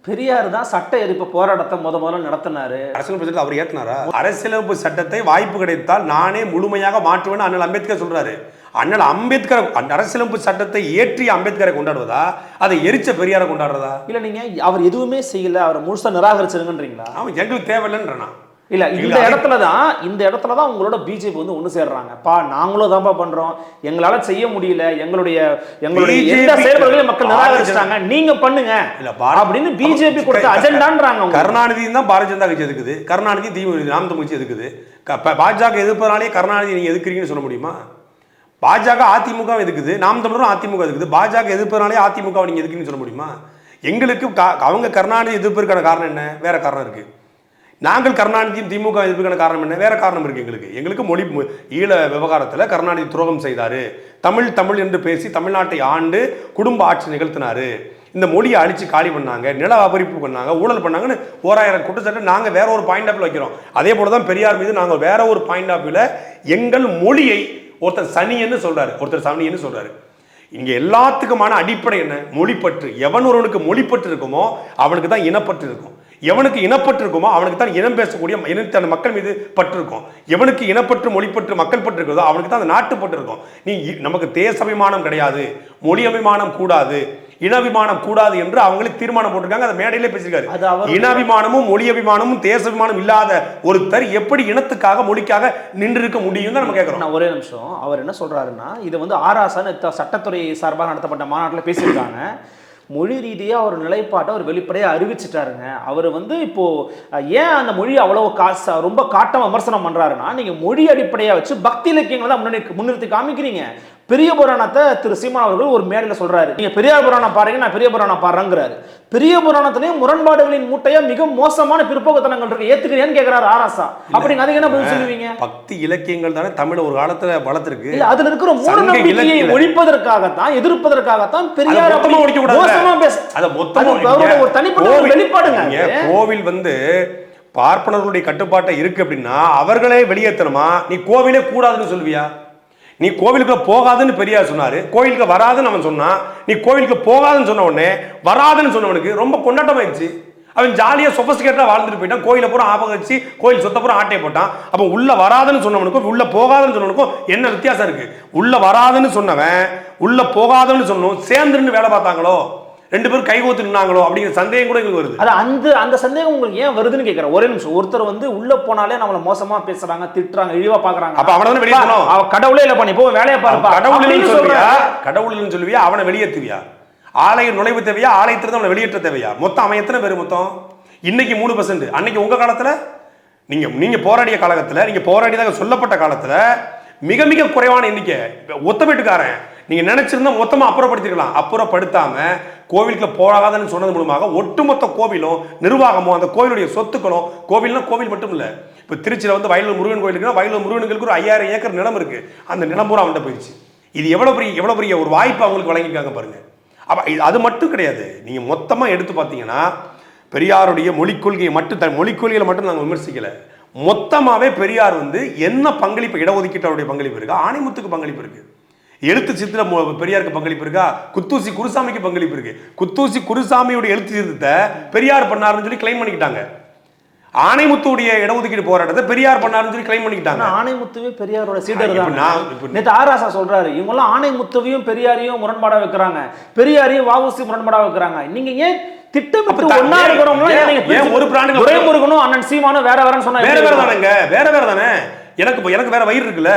பெரியார் தான் சட்ட எரிப்பு போராட்டத்தை முதல்ல நடத்தினாரு. அரசியல் அவர் ஏற்றினாரா? அரசியலமைப்பு சட்டத்தை வாய்ப்பு கிடைத்தால் நானே முழுமையாக மாற்றுவேன்னு அண்ணல் அம்பேத்கர் சொல்றாரு. அண்ணல் அம்பேத்கர் அரசியலமைப்பு சட்டத்தை ஏற்றிய அம்பேத்கரை கொண்டாடுவதா, அதை எரிச்ச பெரியாரை கொண்டாடுறதா? இல்ல நீங்க அவர் எதுவுமே செய்யல, அவரை முழுசா நிராகரிச்சிருங்கன்றீங்களா? அவன் எங்களுக்கு தேவையில்லைன்றா. இல்ல இந்த இடத்துல தான் உங்களோட பிஜேபி வந்து ஒண்ணு சேர்றாங்க. நாங்களும் தான்ப்பா பண்றோம், எங்களால செய்ய முடியல, எங்களுடைய எந்த செயல்பாடுகளையும் மக்கள் நிராகரிச்சாங்க, நீங்க பண்ணுங்க அப்படின்னு பிஜேபி கொடுத்த அஜெண்டான்றாங்க. கருணாநிதி தான் பாரதிய ஜனதா கட்சி எதுக்குது, கருணாநிதி நாம் தமிழ் கட்சி எதுக்குது? பாஜக எதிர்ப்பதனாலே கருணாநிதி நீங்க எதுக்குறீங்கன்னு சொல்ல முடியுமா? பாஜக அதிமுக எதுக்குது, நாம் தமிழரும் அதிமுக எதுக்குது? பாஜக எதிர்ப்பதனாலே அதிமுக நீங்க எதுக்குன்னு சொல்ல முடியுமா? எங்களுக்கு அவங்க கருணாநிதி எதிர்ப்பிற்கான காரணம் என்ன? வேற காரணம் இருக்கு. நாங்கள் கருணாநிதியும் திமுக எதிர்ப்புக்கான காரணம் என்ன? வேற காரணம் இருக்கு. எங்களுக்கு மொழி ஈழ விவகாரத்தில் கருணாநிதி துரோகம் செய்தாரு, தமிழ் என்று பேசி தமிழ்நாட்டை ஆண்டு குடும்ப ஆட்சி நிகழ்த்தினாரு, இந்த மொழியை அழிச்சு காலி பண்ணாங்க, நில அபரிப்பு பண்ணாங்க, ஊழல் பண்ணாங்கன்னு 1000 குற்றச்சாட்டு நாங்கள் வேற ஒரு பாயிண்ட் ஆஃப் வைக்கிறோம். அதே போல தான் பெரியார் மீது நாங்கள் வேற ஒரு பாயிண்ட் ஆஃப் எங்கள் மொழியை ஒருத்தர் சனின்னு சொல்றாரு, ஒருத்தர் சனின்னு சொல்றாரு. இங்க எல்லாத்துக்குமான அடிப்படை என்ன? மொழிப்பற்று. எவன் ஒருவனுக்கு மொழிப்பற்று இருக்குமோ அவனுக்கு தான் இனப்பற்று இருக்கும். எவனுக்கு இனப்பற்று இருக்குமோ அவனுக்கு தான் இனம் பேசக்கூடிய இனத்தை அந்த மக்கள் மீது பற்று இருக்கும். எவனுக்கு இனப்பற்று மொழிப்பற்று மக்கள் பற்று இருக்கிறதோ அவனுக்கு தான் அந்த நாட்டுப்பற்று இருக்கும். நீ நமக்கு தேசாபிமானம் கிடையாது, மொழி அபிமானம் கூடாது, இனாபிமானம் கூடாது என்று அவங்களே தீர்மானம் போட்டிருக்காங்க. அதை மேடையிலே பேசியிருக்காரு. இனாபிமானமும் மொழி அபிமானமும் தேசாபிமானம் இல்லாத ஒருத்தர் எப்படி இனத்துக்காக மொழிக்காக நின்று இருக்க முடியும் தான் நம்ம கேட்கிறோம். ஒரே நிமிஷம், அவர் என்ன சொல்றாருன்னா, இது வந்து ஆராசான்னு சட்டத்துறை சார்பாக நடத்தப்பட்ட மாநாட்டில் பேசியிருக்காங்க. மொழி ரீதியாக ஒரு நிலைப்பாட்டை அவர் வெளிப்படையாக அறிவிச்சிட்டாருங்க. அவர் வந்து இப்போ ஏன் அந்த மொழி அவ்வளவு ரொம்ப காட்டம் விமர்சனம் பண்றாருன்னா, நீங்க மொழி அடிப்படையாக வச்சு பக்தி இலக்கியங்களை தான் முன்னிறுத்தி காமிக்கிறீங்க. பெரிய புராணத்தை திரு சீமான் அவர்கள் ஒரு மேடையில் சொல்றாரு, நீங்க பெரியார் புராணம் பாருங்க, நான் பெரிய புராணம் பாருங்கிறாரு. பெரிய புராணத்திலேயும் முரண்பாடுகளின் மூட்டையா மிக மோசமான பிற்போக்குத்தனங்கள் இருக்கு, ஏத்துக்கிறேன்னு கேட்கிறாரு ஆராசா. அப்படிங்க அதுக்கு என்ன பதில் சொல்லுவீங்க? பக்தி இலக்கியங்கள் தானே தமிழ் ஒரு காலத்துல வளர்த்திருக்கு. அதுல இருக்கிற மூட நம்பிக்கையை ஒழிப்பதற்காகத்தான், எதிர்ப்பதற்காகத்தான் பெரியார் மோசமா பேச, ஒரு தனிப்பட்ட வெளிப்பாடுங்க. கோவில் வந்து பார்ப்பனர்களுடைய கட்டுப்பாட்டை இருக்கு அப்படின்னா அவர்களே வெளியேற்றணுமா? நீ கோவிலே கூடாதுன்னு சொல்லுவியா? நீ கோவிலுக்கு போகாதுன்னு பெரியார் சொன்னாரு, கோவிலுக்கு வராதுன்னு அவன் சொன்னான். நீ கோவிலுக்கு போகாதுன்னு சொன்ன உடனே வராதுன்னு சொன்னவனுக்கு ரொம்ப கொண்டாட்டம் ஆயிடுச்சு. அவன் ஜாலியா சொபஸ்டிகேட்டா வாழ்ந்துட்டு போயிட்டான். கோயில பூரா ஆபகரிச்சு கோயில் சொத்த பூரா ஆட்டையை போட்டான். அப்ப உள்ள வராதுன்னு சொன்னவனுக்கும் உள்ள போகாதுன்னு சொன்னவனுக்கும் என்ன வித்தியாசம் இருக்கு? உள்ள வராதுன்னு சொன்னவன் உள்ள போகாதுன்னு சொன்னவன் சேர்ந்துன்னு வேலை பார்த்தாங்களோ, ரெண்டு பேரும் கைகோத்து நின்னாங்களோ அப்படிங்கிற சந்தேகம் கூட எங்களுக்கு வருது. அது அந்த சந்தேகம் உங்களுக்கு ஏன் வருதுன்னு கேட்கிறேன். ஒரே நிமிஷம், ஒருத்தர் வந்து உள்ள போனாலே நம்மள மோசமா பேசுறாங்க, திட்டுறாங்க, இழிவா பாக்குறாங்க, அப்ப அவனை வெளியேற்றணும். அவன் கடவுளே இல்ல, பண்ணி போ வேலையை பாருப்பா. கடவுள்னு சொல்லுவியா? கடவுள்னு சொல்லுவியா? அவனை வெளியேற்றுவியா? ஆலய நுழைவு தேவையா? ஆலயத்திலிருந்து அவனை வெளியேற்ற தேவையா? மொத்தம் அவன் எத்தனை பேர்? மொத்தம் இன்னைக்கு 3%. அன்னைக்கு உங்க காலத்துல நீங்க போராடிய காலத்துல, நீங்க போராடியதாக சொல்லப்பட்ட காலத்துல மிக மிக குறைவான எண்ணிக்கை. ஒத்த வீட்டுக்காரன் நீங்க நினைச்சிருந்தா மொத்தமா அப்புறப்படுத்திக்கலாம். அப்புறப்படுத்தாம கோவிலுக்குள்ள போகாதுன்னு சொன்னது மூலமாக ஒட்டுமொத்த கோவிலும் நிர்வாகமும் அந்த கோவிலுடைய சொத்துக்களும், கோவில்னா கோவில் மட்டும் இல்ல, இப்ப திருச்சியில வந்து வயலூர் முருகன் கோயிலுக்குன்னா வயலூர் முருகனுக்கு ஒரு 5000 ஏக்கர் நிலம் இருக்கு. அந்த நிலம் பூரா அவன்கிட்ட போயிடுச்சு. இது எவ்வளவு பெரிய ஒரு வாய்ப்பு அவங்களுக்கு வழங்கியிருக்காங்க பாருங்க. அப்ப அது மட்டும் கிடையாது, நீங்க மொத்தமா எடுத்து பார்த்தீங்கன்னா பெரியாருடைய மொழிக் கொள்கையை மட்டும், மொழிக் கொள்கையில மட்டும் நாங்கள் விமர்சிக்கல, மொத்தமாவே பெரியார் வந்து என்ன பங்களிப்பு, இடஒதுக்கீட்டருடைய பங்களிப்பு இருக்கா, ஆணைமுத்துக்கு பங்களிப்பு இருக்கு, எழுத்து சித்திர பெரியாருக்கு பங்களிப்பு இருக்கா, குத்தூசி குருசாமிக்கு பங்களிப்பு இருக்கு. குத்தூசி குருசாமியோட எழுத்து சித்திரத்தை பெரியார் பண்ணாருன்னு சொல்லி கிளைம் பண்ணிக்கிட்டாங்க. ஆணைமுத்துடைய இடஒதுக்கீடு போராட்டத்தை பெரியார் பண்ணாருன்னு சொல்லி கிளைம் பண்ணிக்கிட்டாங்க. ஆணைமுத்துவே பெரியாரோட சீடர் தான். நேத்து ஆராசா சொல்றாரு, இவங்க எல்லாம் ஆணைமுத்துவையும் பெரியாரையும் முரண்பாடா வைக்கிறாங்க, பெரியாரையும் வாவுசி முரண்பாடா வைக்கிறாங்க. நீங்க ஏன் திட்டமிட்டு ஒன்னா இருக்கிறவங்க ஒரு பிராண்டு துரைமுருகனும் அண்ணன் சீமானும் வேற வேறன்னு சொன்னா வேற வேற தானேங்க? வேற வேற தானே. எனக்கு வேற வயிறு இருக்குல்ல,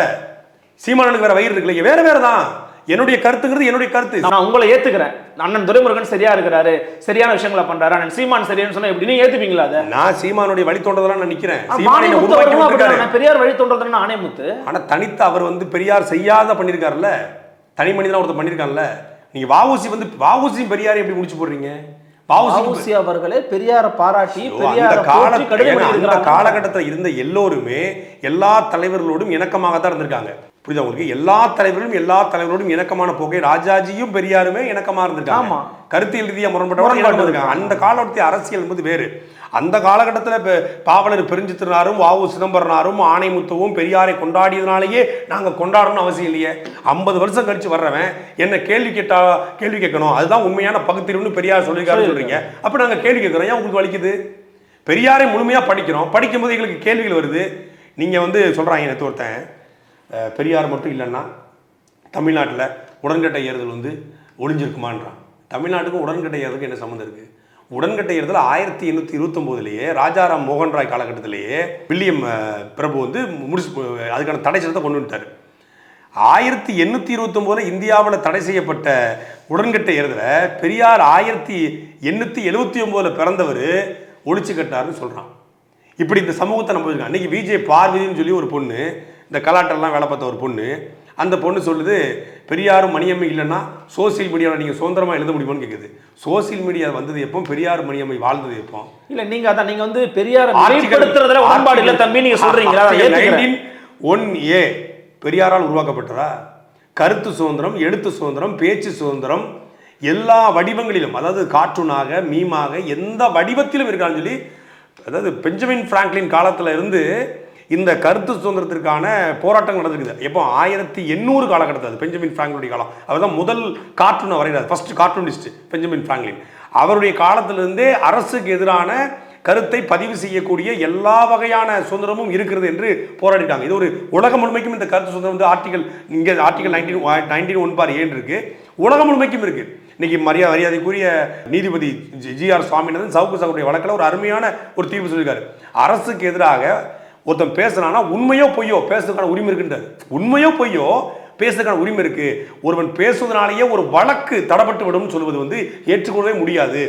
சீமானுக்கு வேற வயிறு இருக்குல்ல, வேற வேற தான். என்னுடைய கருத்துங்கிறது என்னுடைய கருத்து. நான் உங்களை ஏத்துக்கிறேன், அண்ணன் துரைமுருகன் சரியா இருக்கிறாரு, சரியான விஷயங்களை பண்றாரு, அண்ணன் சீமான் சரியானு சொன்னா எப்படி நீங்க ஏத்துப்பீங்களா? அதை நான் சீமானுடைய வழி தோன்றதெல்லாம் நான் நிக்கிறேன். பெரியார் வழி தோன்றதுன்னா ஆணைமுத்து, ஆனா தனித்து அவர் வந்து பெரியார் செய்யாத பண்ணிருக்காருல்ல, தனி மனிதனா ஒருத்தர் பண்ணிருக்காருல்ல. நீங்க வாவுசி பெரியாரை எப்படி முடிச்சு போடுறீங்க? வாவுசி அவர்களே பெரியாரை பாராட்டி அந்த காலகட்டத்தில் இருந்த எல்லோருமே எல்லா தலைவர்களோடும் இணக்கமாகத்தான் இருந்திருக்காங்க. புரியுதா உங்களுக்கு? எல்லா தலைவர்களோடும் இணக்கமான போக்கை ராஜாஜியும் பெரியாருமே இணக்கமா இருந்திருக்காங்க. கருத்தியல் ரீதியா முரண்பட்டவங்க. அந்த காலகட்டத்தில் அரசியல் என்பது வேறு. அந்த காலகட்டத்தில் பாவலர் பெருஞ்சித்திரனாரும் வாவு சிதம்பரனாரும் ஆணைமுத்துவும் பெரியாரை கொண்டாடியதுனாலேயே நாங்கள் கொண்டாடணும்னு அவசியம் இல்லையே. 50 வருஷம் கழிச்சு வர்றவன் என்ன கேள்வி கேட்கணும், அதுதான் உண்மையான பகுத்தறிவுன்னு பெரியார் சொல்லியிருக்காருன்னு சொல்றீங்க. அப்போ நாங்கள் கேள்வி கேட்குறோம், ஏன் உங்களுக்கு வலிக்குது? பெரியாரை முழுமையாக படிக்கிறோம், படிக்கும்போது எங்களுக்கு கேள்விகள் வருது. நீங்கள் வந்து சொல்கிறாங்க, நேற்று ஒருத்தன் பெரியார் மட்டும் இல்லைன்னா தமிழ்நாட்டில் உடன்கட்டை ஏறுதல் வந்து ஒளிஞ்சிருக்குமான்றான். தமிழ்நாட்டுக்கும் உடன்கட்டை ஏறுதலுக்கு என்ன சம்மந்தம் இருக்குது? உடன்கட்டை ஏறுதல் 1829 ராஜாராம் மோகன் ராய் காலகட்டத்திலேயே வில்லியம் பிரபு வந்து அதுக்கான தடை சட்டத்தை கொண்டு வந்துட்டார். 1829 இந்தியாவில் தடை செய்யப்பட்ட உடன்கட்டை ஏறுதலை பெரியார் 1879 பிறந்தவர் ஒழிச்சு கட்டாருன்னு சொல்கிறான். இப்படி இந்த சமூகத்தை நம்ம வச்சுருக்கோம். அன்றைக்கி விஜய் பார்வதின்னு சொல்லி ஒரு பொண்ணு, இந்த கலாட்டெல்லாம் வேலை பார்த்த ஒரு பொண்ணு, அந்த பொண்ணு சொல்லுது பெரியாரும் மணியம்மை இல்லைன்னா சோசியல் மீடியாவில் நீங்கள் சுதந்திரமாக எழுத முடியுமான்னு கேட்குது. சோசியல் மீடியா வந்தது எப்போ, பெரியார் மணியம்மை வாழ்ந்தது எப்போ? இல்லை நீங்கள் வந்து பெரியார் உடன்பாடு இல்லை தம்பி நீங்கள் சொல்கிறீங்களா? 1901A பெரியாரால் உருவாக்கப்பட்டதா? கருத்து சுதந்திரம், எழுத்து சுதந்திரம், பேச்சு சுதந்திரம் எல்லா வடிவங்களிலும், அதாவது கார்ட்டூனாக மீமாக எந்த வடிவத்திலும் இருக்கான்னு சொல்லி, அதாவது பெஞ்சமின் பிராங்க்லின் காலத்தில் இருந்து இந்த கருத்து சுதந்திரத்திற்கான போராட்டங்கள் நடந்திருக்குது. எப்போ 1800 காலகட்டத்தில், அது பெஞ்சமின் பிராங்க்லினுடைய காலம். அவர் தான் முதல் கார்ட்டூனை வரைகிறார், ஃபர்ஸ்ட் கார்ட்டூனிஸ்ட் பெஞ்சமின் பிராங்க்லின். அவருடைய காலத்திலிருந்தே அரசுக்கு எதிரான கருத்தை பதிவு செய்யக்கூடிய எல்லா வகையான சுதந்திரமும் இருக்கிறது என்று போராடிட்டாங்க. இது ஒரு உலகம் முழுமைக்கும் இந்த கருத்து சுதந்திரம் வந்து ஆர்டிகல் 19(1)(a) இருக்கு, உலகம் முழுமைக்கும் இருக்கு. இன்னைக்கு மரியாதைக்குரிய நீதிபதி ஜி.ஆர். சுவாமிநாதன் சவுக்கு சங்கருடைய வழக்கில் ஒரு அருமையான ஒரு தீர்ப்பு சொல்லியிருக்காரு. அரசுக்கு எதிராக ஒருத்தன் பேசுறானா உண்மையோ பொய்யோ பேசுறதுக்கான உரிமை இருக்குன்றாரு. உண்மையோ பொய்யோ பேசுறதுக்கான உரிமை இருக்கு. ஒருவன் பேசுவதனாலேயே ஒரு வழக்கு தடப்பட்டு விடும் சொல்வது வந்து ஏற்றுக்கொள்ளவே முடியாது.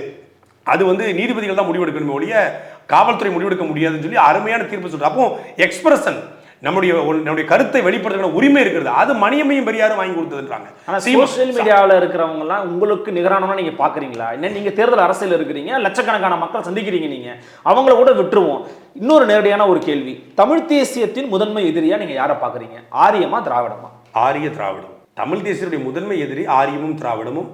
அது வந்து நீதிபதிகள் தான் முடிவெடுக்கணுமே ஒழிய காவல்துறை முடிவெடுக்க முடியாதுன்னு சொல்லி அருமையான தீர்ப்பு சொல்றாரு. அப்போ எக்ஸ்பிரஷன் நம்முடைய கருத்தை வெளிப்படுத்துகிற உரிமை இருக்கிறது. அது மணியம்மையும் பெரியாரும் வாங்கி கொடுத்ததுன்றாங்க. ஆனா சோஷியல் மீடியாவில் இருக்கிறவங்க எல்லாம் உங்களுக்கு நிகரானவனா நீங்க பாக்குறீங்களா? என்ன நீங்க தேர்தல் அரசியல் இருக்கிறீங்க, லட்சக்கணக்கான மக்கள் சந்திக்கிறீங்க, நீங்க அவங்கள கூட விட்டுருவோம். இன்னொரு நேரடியான ஒரு கேள்வி, தமிழ் தேசியத்தின் முதன்மை எதிரியா நீங்க யாரை பாக்குறீங்க? ஆரியமா திராவிடமா? ஆரிய திராவிடம். தமிழ் தேசியனுடைய முதன்மை எதிரி ஆரியமும் திராவிடமும்.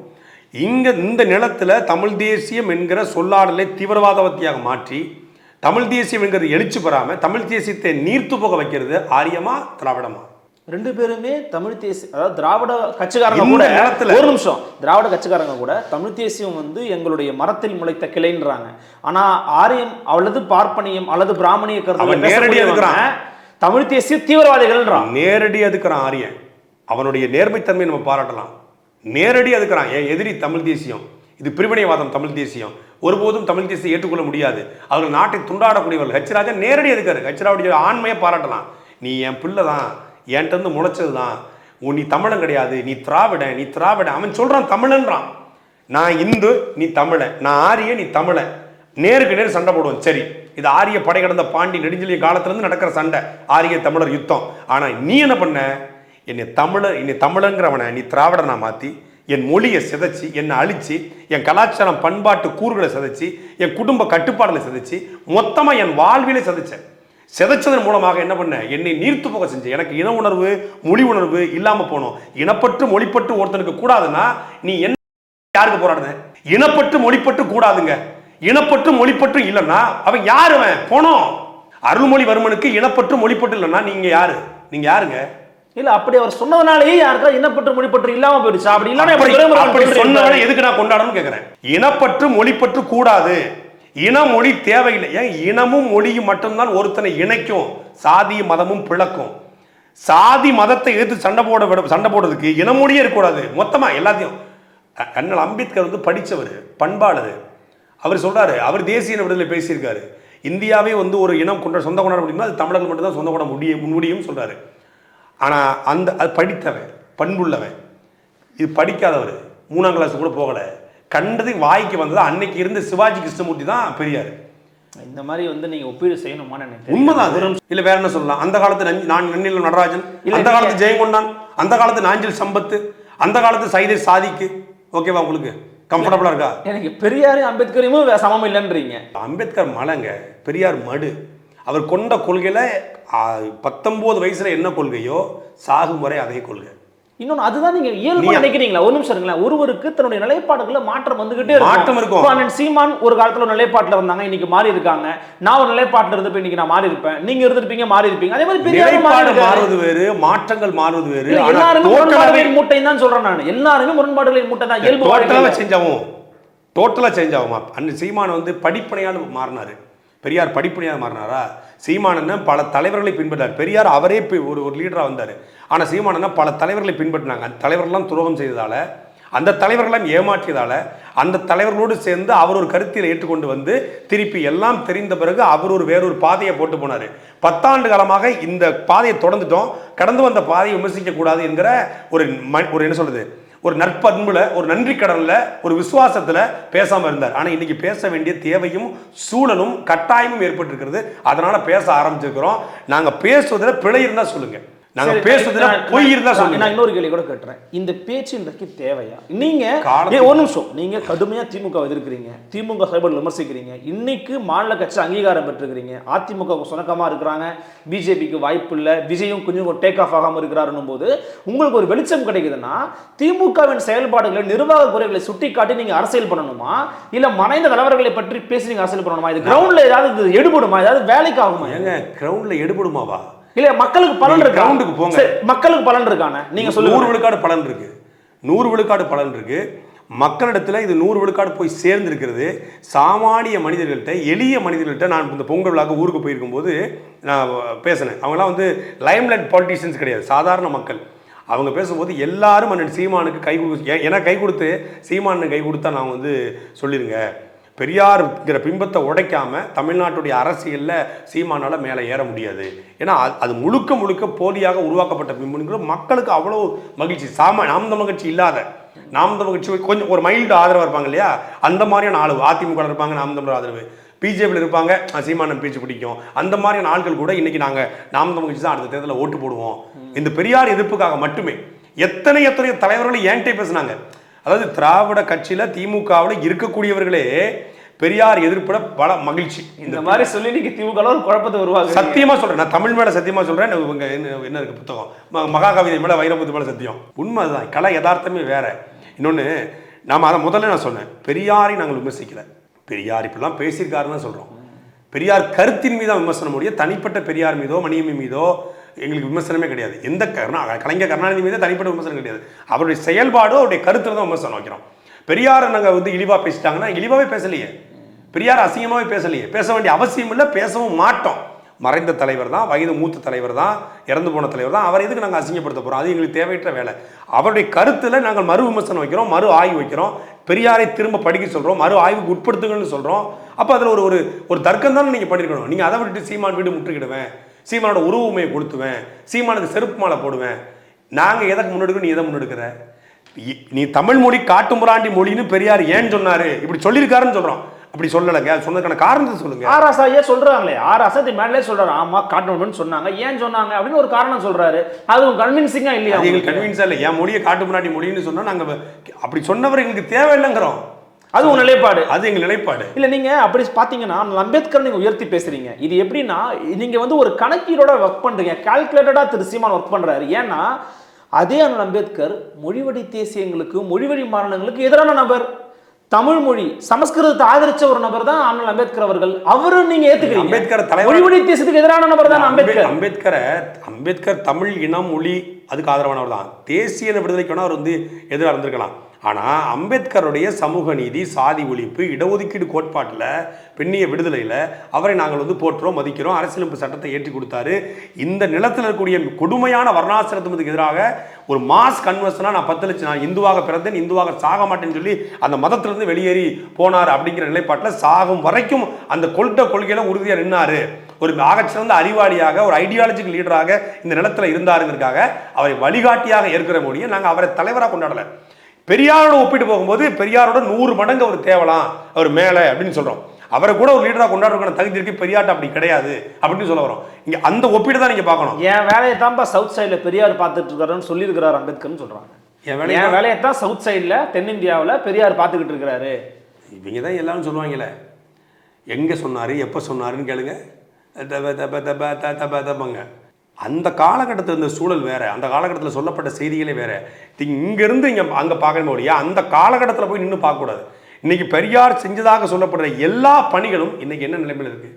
இந்த நிலத்துல தமிழ் தேசியம் என்கிற சொல்லாடலை தீவிரவாதவத்தியாக மாற்றி தமிழ் தேசியம் என்கிறது எழுச்சி பெறாம தமிழ் தேசியத்தை நீர்த்து போக வைக்கிறது ஆரியமா திராவிடமா? ரெண்டு பேருமே தமிழ் தேசியம், அதாவது திராவிட கட்சிக்காரங்க கூட ஒரு நிமிஷம், திராவிட கட்சிக்காரங்க கூட தமிழ் தேசியம் வந்து எங்களுடைய மரத்தில் முளைத்த கிளைன்றாங்க. ஆனா ஆரியம் அல்லது பார்ப்பனியம் அல்லது பிராமணிய கருத்து நேரடியா இருக்கிறான், தமிழ் தேசிய தீவிரவாதிகள்ன்றான். நேரடியா இருக்கிறான் ஆரியன். அவனுடைய நேர்மைத்தன்மை நம்ம பாராட்டலாம். நேரடியா இருக்கிறான் என் எதிரி தமிழ் தேசியம், இது பிரிவினைவாதம் தமிழ் தேசியம், ஒருபோதும் தமிழ் தேசியம் ஏற்றுக்கொள்ள முடியாது, அவர்கள் நாட்டை துண்டாடக்கூடியவர்கள். ஹெச்ராஜா நேரடியாக இருக்காரு. ஹெச்ராவுடைய ஆண்மையை பாராட்டலாம். நீ என் பிள்ளை தான், என்கிட்ட இருந்து முளைச்சது தான், நீ தமிழன் கிடையாது, நீ திராவிடன், நீ திராவிடன். அவன் சொல்றான் தமிழன்றான். நான் இந்து, நீ தமிழன், நான் ஆரிய, நீ தமிழன். நேருக்கு நேர் சண்டை போடுவோம். சரி, இது ஆரிய படை கடந்த பாண்டி நெடுஞ்செழிய காலத்திலிருந்து நடக்கிற சண்டை, ஆரிய தமிழர் யுத்தம். ஆனா நீ என்ன பண்ண? என்னை தமிழங்கிறவனை நீ திராவிடனா மாத்தி என் மொழியை சிதைச்சி, என்னை அழிச்சு, என் கலாச்சாரம் பண்பாட்டு கூறுகளை சிதைச்சி, என் குடும்ப கட்டுப்பாடுகளை சிதைச்சி, மொத்தமாக என் வாழ்விலே சிதைச்சதன் மூலமாக என்ன பண்ண? என்னை நீர்த்து போக செஞ்ச. எனக்கு இன உணர்வு மொழி உணர்வு இல்லாமல் போனோம். இனப்பற்று மொழிப்பட்டு ஒருத்தனுக்கு கூடாதுன்னா நீ என்ன யாருக்கு போராடுன? இனப்பற்று மொழிப்பட்டு கூடாதுங்க. இனப்பற்று மொழிப்பட்டு இல்லைன்னா அவன் யாரு? அவன் போனோம். அருள்மொழிவர்மனுக்கு இனப்பற்று மொழிப்பட்டு இல்லைன்னா நீங்க யாரு? நீங்க யாருங்க? இல்ல அப்படி அவர் சொன்னதனாலேயே யாருக்கா இனப்பற்று மொழிப்பற்று இல்லாம போயிடுச்சு. அப்படி இல்லாம சொன்னவனை எதுக்கு நான் கொண்டாடணும்னு கேட்கிறேன். இனப்பற்று மொழிப்பற்று கூடாது, இனமொழி தேவையில்லை. ஏன்? இனமும் மொழியும் மட்டும்தான் ஒருத்தனை இணைக்கும், சாதி மதமும் பிளக்கும். சாதி மதத்தை எதிர்த்து சண்டை போடுறதுக்கு இனமொழியே இருக்கக்கூடாது. மொத்தமா எல்லாத்தையும். அண்ணல் அம்பேத்கர் வந்து படித்தவர், பண்பாளர். அவர் சொல்றாரு, அவர் தேசிய விடுதலை பேசியிருக்காரு. இந்தியாவே வந்து ஒரு இனம் சொந்த கொண்டாட முடியுமா? அது தமிழர்கள் மட்டும்தான் சொந்த கொண்டாட முடியும் சொல்றாரு. ஆனால் அது படித்தவன், பண்புள்ளவன். இது படிக்காதவர், 3ஆம் கிளாஸ் கூட போகலை. கண்டது வாய்க்கு வந்தது அன்னைக்கு இருந்த சிவாஜி கிருஷ்ணமூர்த்தி தான் பெரியார். இந்த மாதிரி வந்து நீங்க ஒப்பீடு செய்யணுமான்னு நினைக்கிறேன். உண்மைதான். இல்ல வேற என்ன சொல்லலாம்? அந்த காலத்து நன்னில நடராஜன், அந்த காலத்து ஜெயங்கொண்டான், அந்த காலத்து நாஞ்சில் சம்பத்து, அந்த காலத்து சைதை சாதிக்கு. ஓகேவா? உங்களுக்கு கம்ஃபர்டபுளா இருக்கா? எனக்கு பெரியாரும் அம்பேத்கரையும் சமம் இல்லைன்றீங்க. அம்பேத்கர் மலைங்க, பெரியார் மடு. அவர் கொண்ட கொள்கையில 19 வயசுல என்ன கொள்கையோ சாகும் வரை அதே கொள்கை. இன்னொன்னு அதுதான் நீங்க இயல்பா நினைக்கிறீங்களா? ஒரு நிமிஷம் இருங்களேன். ஒருவருக்கு தன்னுடைய நிலைப்பாடுகள்ல மாற்றம் வந்துகிட்டே இருக்கும். அண்ணன் சீமான் ஒரு காலத்துல ஒரு நிலைப்பாட்டுல இருந்தாங்க, இன்னைக்கு மாறி இருக்காங்க. நான் ஒரு நிலைப்பாட்டுல இருந்தப்ப இன்னைக்கு நான் மாறி இருப்பேன், நீங்க இருந்திருப்பீங்க, மாறி இருப்பீங்க. அதே மாதிரி நிலைப்பாடு மாறுவது வேறு, மாற்றங்கள் மாறுவது வேறு. எல்லாருமே முரண்பாடுகளின் மூட்டை தான் சொல்றேன் நான். எல்லாருமே முரண்பாடுகளின் மூட்டை தான். இயல்பு டோட்டலா சேஞ்ச் ஆகுமா? அண்ணன் சீமான் வந்து படிப்பனையால் மாறினாரு. பெரியார் படிப்படியாக மாறினாரா? சீமானன் பல தலைவர்களை பின்பற்றார். பெரியார் அவரே ஒரு லீடராக வந்தார். ஆனால் சீமானன் பல தலைவர்களை பின்பற்றினாங்க. அந்த தலைவர்கள்லாம் துரோகம் செய்ததால், அந்த தலைவர்களெல்லாம் ஏமாற்றியதால், அந்த தலைவர்களோடு சேர்ந்து அவர் ஒரு கருத்தில் ஏற்றுக்கொண்டு வந்து திருப்பி எல்லாம் தெரிந்த பிறகு அவர் வேறொரு பாதையை போட்டு போனார். 10 ஆண்டு காலமாக இந்த பாதையை தொடர்ந்துட்டோம், கடந்து வந்த பாதையை விமர்சிக்கக்கூடாது என்கிற ஒரு என்ன சொல்றது, ஒரு நற்பண்புல, ஒரு நன்றி கடன்ல, ஒரு விசுவாசத்துல பேசாம இருந்தார். ஆனா இன்னைக்கு பேச வேண்டிய தேவையும் சூழலும் கட்டாயமும் ஏற்பட்டிருக்கிறது. அதனால பேச ஆரம்பிச்சிருக்கிறோம். நாங்க பேசுவதில் பிழை இருந்தா சொல்லுங்க. நாங்க பேசுறதுல பொய் இருந்தா சொல்லுங்க. நான் இன்னொரு கேள்வி கூட கேட்றேன். இந்த பேச்சு இன்றைக்கு தேவையா? நீங்க ஒரு நிமிஷம், நீங்க கடுமையா திமுக எதிர்க்கிறீங்க, திமுக செயல்பாடு விமர்சிக்கிறீங்க, இன்னைக்கு மாநில கட்சி அங்கீகாரம் பெற்றுக்கிறீங்க, அதிமுக சுணக்கமா இருக்கிறாங்க, பிஜேபிக்கு வாய்ப்பு இல்லை, விஜயும் கொஞ்சம் டேக் ஆஃப் ஆகாம இருக்கிறாருன்னும் போது உங்களுக்கு ஒரு வெளிச்சம் கிடைக்குதுன்னா திமுகவின் செயல்பாடுகளை நிர்வாக குறைகளை சுட்டி காட்டி நீங்க அரசியல் பண்ணணுமா, இல்ல மறைந்த தலைவர்களை பற்றி பேசி நீங்க அரசியல் பண்ணணுமா? இது கிரவுண்ட்ல ஏதாவது எடுபடுமா, ஏதாவது வேலைக்கு ஆகுமா? ஏங்க கிரவுண்ட்ல எடுபடுமாவா? இல்ல மக்களுக்கு பலன் இருக்கு. கிரவுண்டுக்கு போங்க, மக்களுக்கு பலன் இருக்கானே. நீங்க சொல்லுங்க. 100 விழுக்காடு பலன் இருக்கு, 100 விழுக்காடு பலன் இருக்கு. மக்களிடத்துல இது 100 விழுக்காடு போய் சேர்ந்து இருக்கிறது. சாமானிய மனிதர்கள்ட்ட, எளிய மனிதர்கள்ட்ட நான் இந்த பொங்கல் விழாக்கு ஊருக்கு போயிருக்கும் போது நான் பேசினேன். அவங்களாம் வந்து லைம்லைட் பாலிட்டிஷியன்ஸ் கிடையாது, சாதாரண மக்கள். அவங்க பேசும்போது எல்லாரும் அண்ணன் சீமானுக்கு கை கொடுத்து, ஏன்னா கை கொடுத்து சீமானு கை கொடுத்தா நான் வந்து சொல்லிடுங்க, பெரியார்ங்கிற பிம்பத்தை உடைக்காம தமிழ்நாட்டுடைய அரசியலில் சீமானால மேலே ஏற முடியாது. ஏன்னா அது முழுக்க முழுக்க போலியாக உருவாக்கப்பட்ட பிம்பம். மக்களுக்கு அவ்வளோ மகிழ்ச்சி. நாம் தமிழ் கட்சி இல்லாத, நாம் தமிழ் கட்சி கொஞ்சம் ஒரு மைல்டு ஆதரவாக இருப்பாங்க இல்லையா, அந்த மாதிரியான ஆளு அதிமுக இருப்பாங்க, நாம் தமிழ் ஆதரவு, பிஜேபியில் இருப்பாங்க, சீமானம் பேச்சு பிடிக்கும், அந்த மாதிரியான ஆட்கள் கூட இன்னைக்கு நாங்கள் நாம் தமிழ் கட்சி தான் அடுத்த தேர்தலில் ஓட்டு போடுவோம் இந்த பெரியார் எதிர்ப்புக்காக மட்டுமே. எத்தனை தலைவர்கள் ஏன்ட்டே பேசினாங்க. அதாவது திராவிட கட்சியில திமுகவில் இருக்கக்கூடியவர்களே பெரியார் எதிர்ப்புல பல மகிழ்ச்சி. இந்த மாதிரி சொல்லி நீங்க திமுக ஒரு குழப்பத்தை உருவாங்க. சத்தியமா சொல்றேன், நான் தமிழ் மேல சத்தியமா சொல்றேன். என்ன இருக்கு புத்தகம், மகாகவிதை மேல வைரமுத்து மேல சத்தியம். உண்மை அதுதான், கலை யதார்த்தமே வேற. இன்னொன்னு, நாம அதை முதல்ல நான் சொன்னேன், பெரியாரை நாங்கள் விமர்சிக்கல, பெரியார் இப்படிலாம் பேசியிருக்காருன்னு சொல்றோம். பெரியார் கருத்தின் மீது விமர்சனம் முடியும், தனிப்பட்ட பெரியார் மீதோ மணியம்மை மீதோ எங்களுக்கு விமர்சனமே கிடையாது. எந்த கலைஞர் கருணாநிதி மீதே தனிப்பட்ட விமர்சனம் கிடையாது. அவருடைய செயல்பாடு, அவருடைய கருத்துல தான் விமர்சனம் வைக்கிறோம். பெரியாரை நாங்கள் வந்து இழிவா பேசிட்டாங்கன்னா இழிவாவே பேசலையே, பெரியார் அசிங்கமாவே பேசலையே, பேச வேண்டிய அவசியம் இல்லை, பேசவும் மாட்டோம். மறைந்த தலைவர் தான், வயது மூத்த தலைவர் தான், இறந்து போன தலைவர் தான், அவர் எதுக்கு நாங்கள் அசிங்கப்படுத்த போகிறோம்? அது எங்களுக்கு தேவையற்ற வேலை. அவருடைய கருத்தில் நாங்கள் மறு விமர்சனம் வைக்கிறோம், மறு ஆய்வு வைக்கிறோம், பெரியாரை திரும்ப படிக்க சொல்கிறோம், மறு ஆய்வுக்கு உட்படுத்துங்கன்னு சொல்கிறோம். அப்போ அதில் ஒரு தர்க்கம் தானே நீங்கள் பண்ணியிருக்கணும். நீங்கள் அதை விட்டுட்டு சீமான் வீடு முற்றுகிடுவேன், சீமானோட உருவமையை கொடுத்துவேன், சீமானுக்கு செருப்பு மாலை போடுவேன், நாங்கள் எதற்கு முன்னெடுக்க, நீ எதை முன்னெடுக்கிற? நீ தமிழ் மொழி காட்டுமுராண்டி மொழின்னு பெரியார் ஏன் சொன்னாரு, இப்படி சொல்லியிருக்காருன்னு சொல்கிறோம். அப்படி சொல்லலைங்க, சொன்னதுக்கான காரணத்தை சொல்லுங்க. ஆராசா ஏன் சொல்றாங்களே, ஆராசா மேலே சொல்றாரு, ஆமா காட்டணும்னு சொன்னாங்க, ஏன் சொன்னாங்க அப்படின்னு ஒரு காரணம் சொல்றாரு. அது கன்வின்சிங்கா இல்லையா? எங்களுக்கு கன்வின்ஸா இல்லை. என் மொழியை காட்டுமுராண்டி மொழின்னு சொன்னா நாங்க அப்படி சொன்னவர் எங்களுக்கு தேவையில்லைங்கிறோம். அது உங்க நிலைப்பாடு, அது எங்க நிலைப்பாடு இல்ல. நீங்க அப்படி பாத்தீங்கன்னா அம்பேத்கர் நீங்க உயர்த்தி பேசுறீங்க. இது எப்படின்னா, நீங்க வந்து ஒரு கணக்கீடோட ஒர்க் பண்றீங்க, கால்குலேட்டடா திரு சீமான் ஒர்க் பண்றாரு. ஏன்னா அதே அம்பேத்கர் மொழிவழி தேசியங்களுக்கு, மொழிவழி மாநிலங்களுக்கு எதிரான நபர், தமிழ் மொழி சமஸ்கிருதத்தை ஆதரிச்ச ஒரு நபர் தான் அண்ணல் அம்பேத்கர் அவர்கள். அவரும் நீங்க ஏத்துக்கிறீங்க. அம்பேத்கர் மொழிவழி தேசியத்துக்கு எதிரான நபர் தான் அம்பேத்கர். அம்பேத்கர் தமிழ் இனம் மொழி அதுக்கு ஆதரவானவர் தான். தேசிய விடுதலைக்கு வேணா அவர் வந்து எதிராக இருந்திருக்கலாம். ஆனால் அம்பேத்கருடைய சமூக நீதி, சாதி ஒழிப்பு, இடஒதுக்கீடு கோட்பாட்டில், பெண்ணிய விடுதலையில் அவரை நாங்கள் வந்து போற்றுறோம், மதிக்கிறோம். அரசியலமைப்பு சட்டத்தை ஏற்றி கொடுத்தாரு. இந்த நிலத்தில் இருக்கக்கூடிய கொடுமையான வர்ணாசிரமத்துக்கு எதிராக ஒரு மாஸ் கன்வர்ஷனாக நான் 10 லட்சம், நான் இந்துவாக பிறந்தேன், இந்துவாக சாக மாட்டேன்னு சொல்லி அந்த மதத்திலிருந்து வெளியேறி போனார். அப்படிங்கிற நிலைப்பாட்டில் சாகும் வரைக்கும் அந்த கொள்கையில உறுதியாக நின்னாரு. ஒரு ஆகச்சிறந்த அறிவாளியாக, ஒரு ஐடியாலஜிக்கல் லீடராக இந்த நிலத்தில் இருந்தாருங்கிறதுக்காக அவரை வழிகாட்டியாக ஏற்கிற மொழியை நாங்கள் அவரை தலைவராக கொண்டாடலை. பெரியாரோட ஒப்பிட்டு போகும்போது பெரியாரோட 100 மடங்கு அவர் தேவலாம், அவர் மேலே அப்படின்னு சொல்கிறோம். அவரை கூட ஒரு லீடராக கொண்டாடுறதுக்கான தகுதி இருக்கு, பெரியார்ட்ட அப்படி கிடையாது அப்படின்னு சொல்ல வரோம். இங்கே அந்த ஒப்பீடு தான் நீங்கள் பார்க்கணும். என் வேலையை தான்ப்பா சவுத் சைடில் பெரியார் பார்த்துட்டு இருக்காருன்னு சொல்லியிருக்கிறார் அம்பேத்கர்னு சொல்கிறாங்க. என் வேலையை தான் சவுத் சைடில் தென்னிந்தியாவில் பெரியார் பார்த்துக்கிட்டு இருக்கிறாரு. இவங்க தான் எல்லாரும் சொல்லுவாங்களே, எங்கே சொன்னார், எப்போ சொன்னாருன்னு கேளுங்க. அந்த காலகட்டத்தில் இருந்த சூழல் வேற, அந்த காலகட்டத்தில் சொல்லப்பட்ட செய்திகளே வேற. இங்கிருந்து இங்கே அங்கே பார்க்கணும் இல்லையா, அந்த காலகட்டத்தில் போய் நின்று பார்க்கக்கூடாது. இன்னைக்கு பெரியார் செஞ்சதாக சொல்லப்படுற எல்லா பணிகளும் இன்னைக்கு என்ன நிலைமையில் இருக்கு?